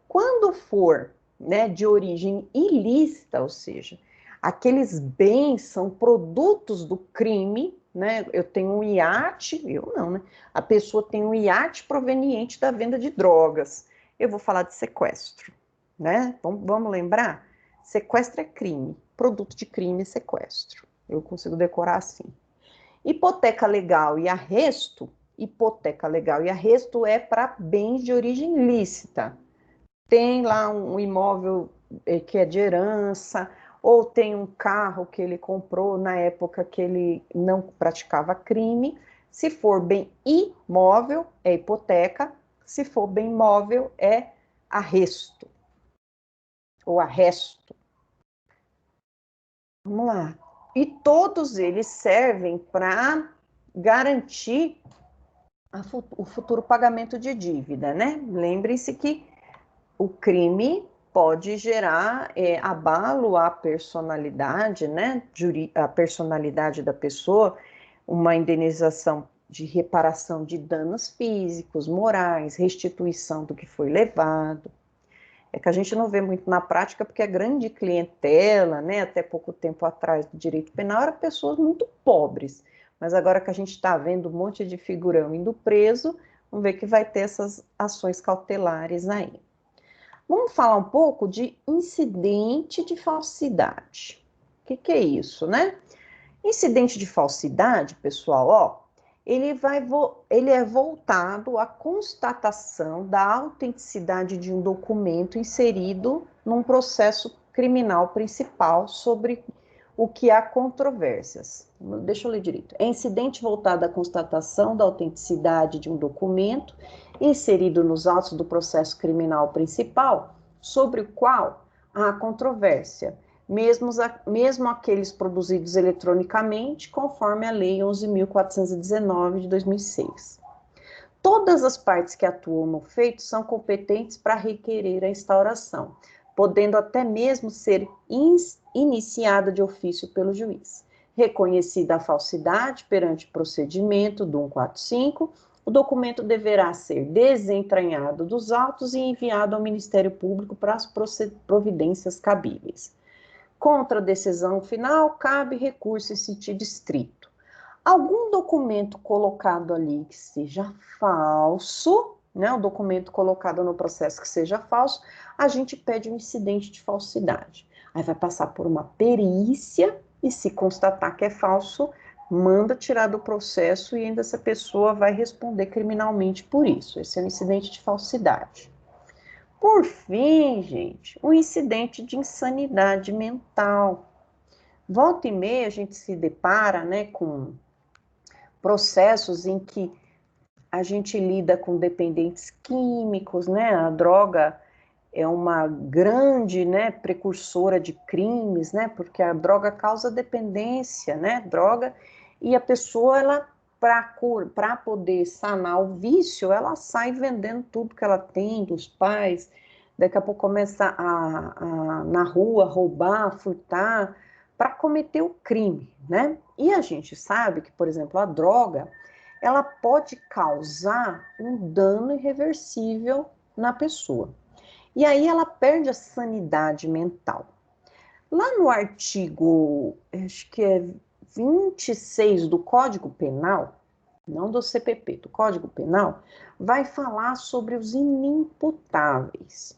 [SPEAKER 1] Quando for, né, de origem ilícita, ou seja, aqueles bens são produtos do crime, né? Eu tenho um iate, eu não, né? A pessoa tem um iate proveniente da venda de drogas. Eu vou falar de sequestro, né? Vamos lembrar? Sequestro é crime, produto de crime é sequestro. Eu consigo decorar assim. Hipoteca legal e arresto é para bens de origem lícita. Tem lá um imóvel que é de herança, ou tem um carro que ele comprou na época que ele não praticava crime. Se for bem imóvel, é hipoteca. Se for bem móvel, é arresto. Ou arresto. Vamos lá. E todos eles servem para garantir o futuro pagamento de dívida, né? Lembrem-se que o crime pode gerar abalo à personalidade, né? A personalidade da pessoa, uma indenização de reparação de danos físicos, morais, restituição do que foi levado. É que a gente não vê muito na prática, porque a grande clientela, né, até pouco tempo atrás do direito penal, eram pessoas muito pobres. Mas agora que a gente está vendo um monte de figurão indo preso, vamos ver que vai ter essas ações cautelares aí. Vamos falar um pouco de incidente de falsidade. O que é isso, né? Incidente de falsidade, pessoal, ó, ele é voltado à constatação da autenticidade de um documento inserido num processo criminal principal sobre o que há controvérsias. Deixa eu ler direito. É incidente voltado à constatação da autenticidade de um documento inserido nos autos do processo criminal principal, sobre o qual há controvérsia, mesmo aqueles produzidos eletronicamente, conforme a Lei 11.419 de 2006. Todas as partes que atuam no feito são competentes para requerer a instauração, podendo até mesmo ser iniciada de ofício pelo juiz. Reconhecida a falsidade perante o procedimento do 145, o documento deverá ser desentranhado dos autos e enviado ao Ministério Público para as providências cabíveis. Contra a decisão final, cabe recurso em sentido estrito. Algum documento colocado ali que seja falso, né, o documento colocado no processo que seja falso, a gente pede um incidente de falsidade. Aí vai passar por uma perícia e se constatar que é falso, manda tirar do processo e ainda essa pessoa vai responder criminalmente por isso. Esse é um incidente de falsidade. Por fim, gente, o incidente de insanidade mental. Volta e meia a gente se depara, né, com processos em que a gente lida com dependentes químicos, né, a droga é uma grande, né, precursora de crimes, né, porque a droga causa dependência, né, droga, e a pessoa, ela, para poder sanar o vício, ela sai vendendo tudo que ela tem dos pais, daqui a pouco começa na rua, roubar, furtar, para cometer o crime, né? E a gente sabe que, por exemplo, a droga, ela pode causar um dano irreversível na pessoa. E aí ela perde a sanidade mental. Lá no artigo, acho que é 26 do Código Penal, não do CPP, do Código Penal, vai falar sobre os inimputáveis.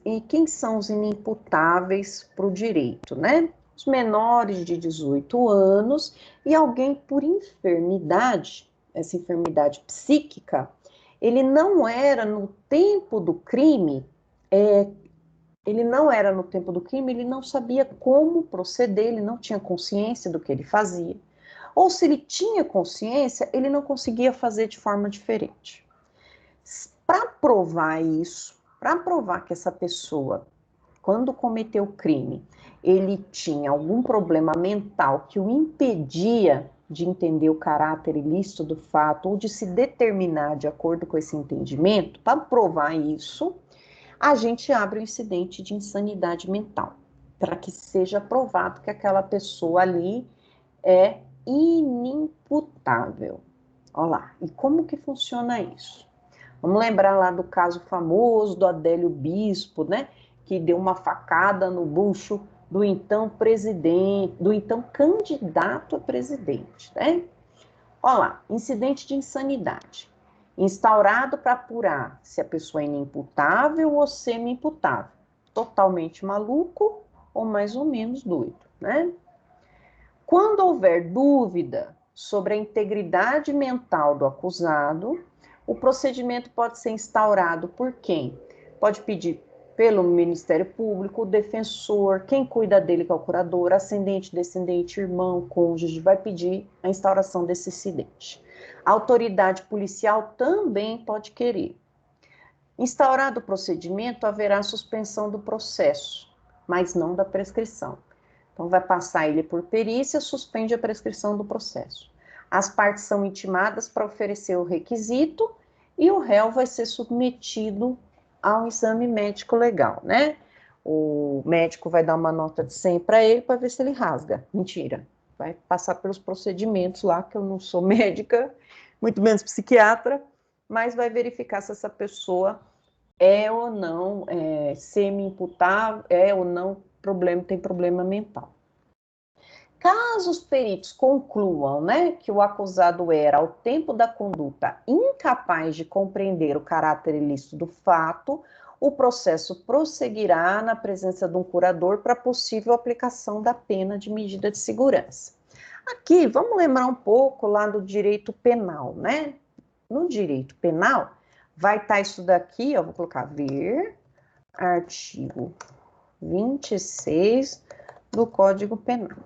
[SPEAKER 1] E quem são os inimputáveis para o direito, né? Os menores de 18 anos e alguém por enfermidade, essa enfermidade psíquica, ele não era no tempo do crime, ele não sabia como proceder, ele não tinha consciência do que ele fazia. Ou se ele tinha consciência, ele não conseguia fazer de forma diferente. Para provar isso, para provar que essa pessoa, quando cometeu o crime, ele tinha algum problema mental que o impedia de entender o caráter ilícito do fato ou de se determinar de acordo com esse entendimento, para provar isso, a gente abre o incidente de insanidade mental, para que seja provado que aquela pessoa ali é inimputável. Olha lá, e como que funciona isso? Vamos lembrar lá do caso famoso do Adélio Bispo, né? Que deu uma facada no bucho do então presidente, do então candidato a presidente, né? Olha lá, incidente de insanidade. Instaurado para apurar se a pessoa é inimputável ou semi-imputável. Totalmente maluco ou mais ou menos doido, né? Quando houver dúvida sobre a integridade mental do acusado, o procedimento pode ser instaurado por quem? Pode pedir pelo Ministério Público, o defensor, quem cuida dele, que é o curador, ascendente, descendente, irmão, cônjuge, vai pedir a instauração desse incidente. A autoridade policial também pode querer. Instaurado o procedimento, haverá suspensão do processo, mas não da prescrição. Então, vai passar ele por perícia, suspende a prescrição do processo. As partes são intimadas para oferecer o requisito e o réu vai ser submetido ao exame médico legal, né? O médico vai dar uma nota de 100 para ele para ver se ele rasga. Mentira. Vai passar pelos procedimentos lá, que eu não sou médica, muito menos psiquiatra, mas vai verificar se essa pessoa é ou não semi-imputável, é ou não tem problema mental. Caso os peritos concluam, né, que o acusado era, ao tempo da conduta, incapaz de compreender o caráter ilícito do fato, o processo prosseguirá na presença de um curador para possível aplicação da pena de medida de segurança. Aqui, vamos lembrar um pouco lá do direito penal, né? No direito penal, vai estar isso daqui, vou colocar ver, artigo 26 do Código Penal.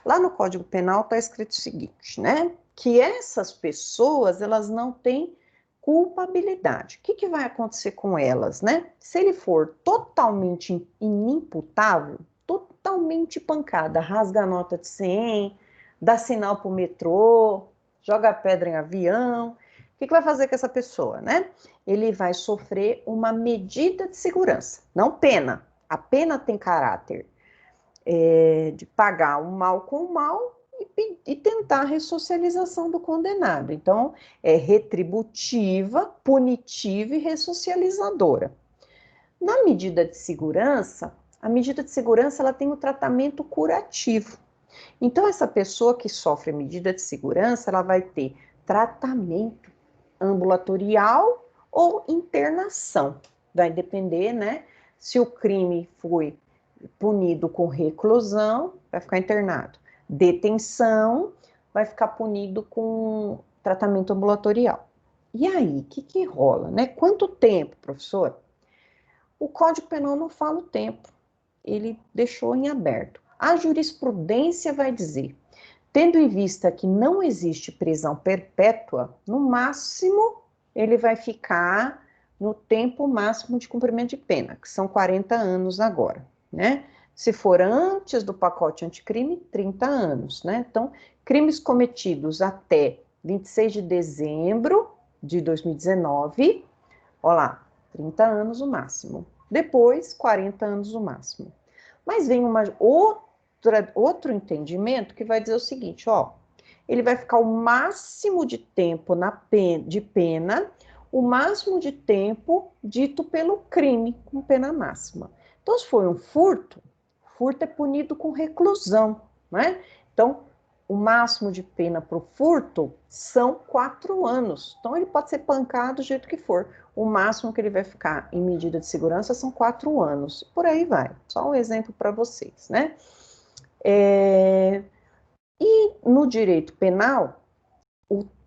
[SPEAKER 1] Lá no Código Penal está escrito o seguinte, né? Que essas pessoas, elas não têm culpabilidade. O que vai acontecer com elas, né? Se ele for totalmente inimputável, totalmente pancada, rasga a nota de 100, dá sinal para o metrô, joga pedra em avião, o que vai fazer com essa pessoa, né? Ele vai sofrer uma medida de segurança, não pena. A pena tem caráter de pagar o mal com o mal e tentar a ressocialização do condenado. Então, é retributiva, punitiva e ressocializadora. Na medida de segurança, a medida de segurança ela tem um tratamento curativo. Então, essa pessoa que sofre medida de segurança, ela vai ter tratamento ambulatorial ou internação. Vai depender, né? Se o crime foi punido com reclusão, vai ficar internado. Detenção, vai ficar punido com tratamento ambulatorial. E aí, o que rola, né? Quanto tempo, professor? O Código Penal não fala o tempo, ele deixou em aberto. A jurisprudência vai dizer, tendo em vista que não existe prisão perpétua, no máximo ele vai ficar no tempo máximo de cumprimento de pena, que são 40 anos agora, né? Se for antes do pacote anticrime, 30 anos, né? Então, crimes cometidos até 26 de dezembro de 2019, ó lá, 30 anos o máximo. Depois, 40 anos o máximo. Mas vem outro entendimento que vai dizer o seguinte, ó, ele vai ficar o máximo de tempo de pena, o máximo de tempo dito pelo crime, com pena máxima. Então, se for um furto é punido com reclusão, né? Então, o máximo de pena para o furto são 4 anos. Então, ele pode ser pancado do jeito que for. O máximo que ele vai ficar em medida de segurança são 4 anos. Por aí vai. Só um exemplo para vocês, né? E no direito penal,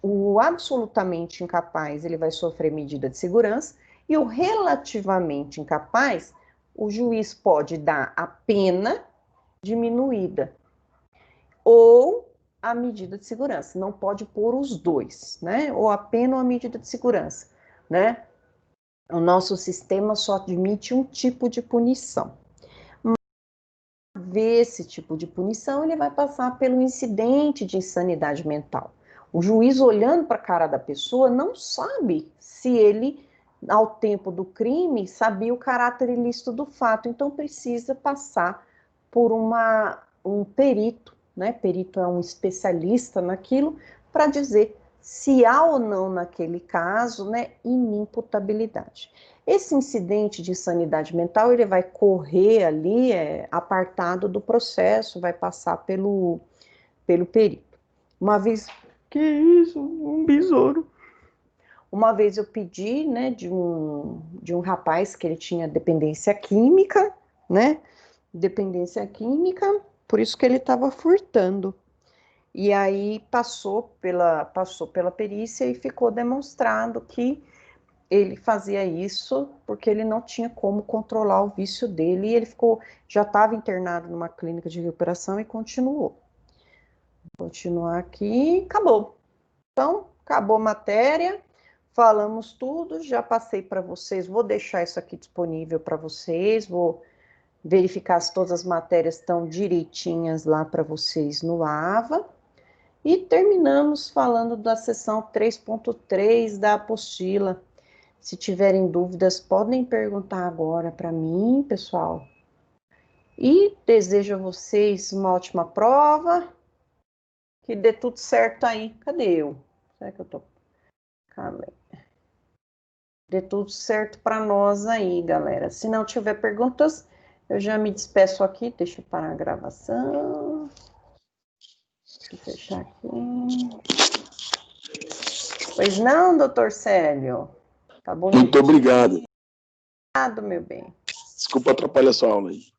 [SPEAKER 1] o absolutamente incapaz, ele vai sofrer medida de segurança, e o relativamente incapaz, o juiz pode dar a pena diminuída ou a medida de segurança. Não pode pôr os dois, né? Ou a pena ou a medida de segurança, né? O nosso sistema só admite um tipo de punição. Mas, ver esse tipo de punição, ele vai passar pelo incidente de insanidade mental. O juiz, olhando para a cara da pessoa, não sabe se ele, ao tempo do crime, sabia o caráter ilícito do fato. Então, precisa passar por um perito, né? Perito é um especialista naquilo, para dizer se há ou não, naquele caso, né, inimputabilidade. Esse incidente de insanidade mental, ele vai correr ali, apartado do processo, vai passar pelo perito. Uma vez... Que isso? Um besouro. Uma vez eu pedi, né, de um rapaz que ele tinha dependência química, né, dependência química, por isso que ele estava furtando. E aí passou pela perícia e ficou demonstrado que ele fazia isso porque ele não tinha como controlar o vício dele, e ele já estava internado numa clínica de recuperação e continuou. Vou continuar aqui, acabou. Então, acabou a matéria, falamos tudo, já passei para vocês, vou deixar isso aqui disponível para vocês, vou verificar se todas as matérias estão direitinhas lá para vocês no AVA. E terminamos falando da seção 3.3 da apostila. Se tiverem dúvidas, podem perguntar agora para mim, pessoal. E desejo a vocês uma ótima prova. Que dê tudo certo aí. Cadê eu? Será que eu tô? Calma aí. Dê tudo certo para nós aí, galera. Se não tiver perguntas, eu já me despeço aqui. Deixa eu parar a gravação. Deixa eu fechar aqui. Pois não, doutor Célio? Tá bom?
[SPEAKER 4] Muito obrigado.
[SPEAKER 1] Obrigado, meu bem.
[SPEAKER 4] Desculpa atrapalhar a sua aula aí.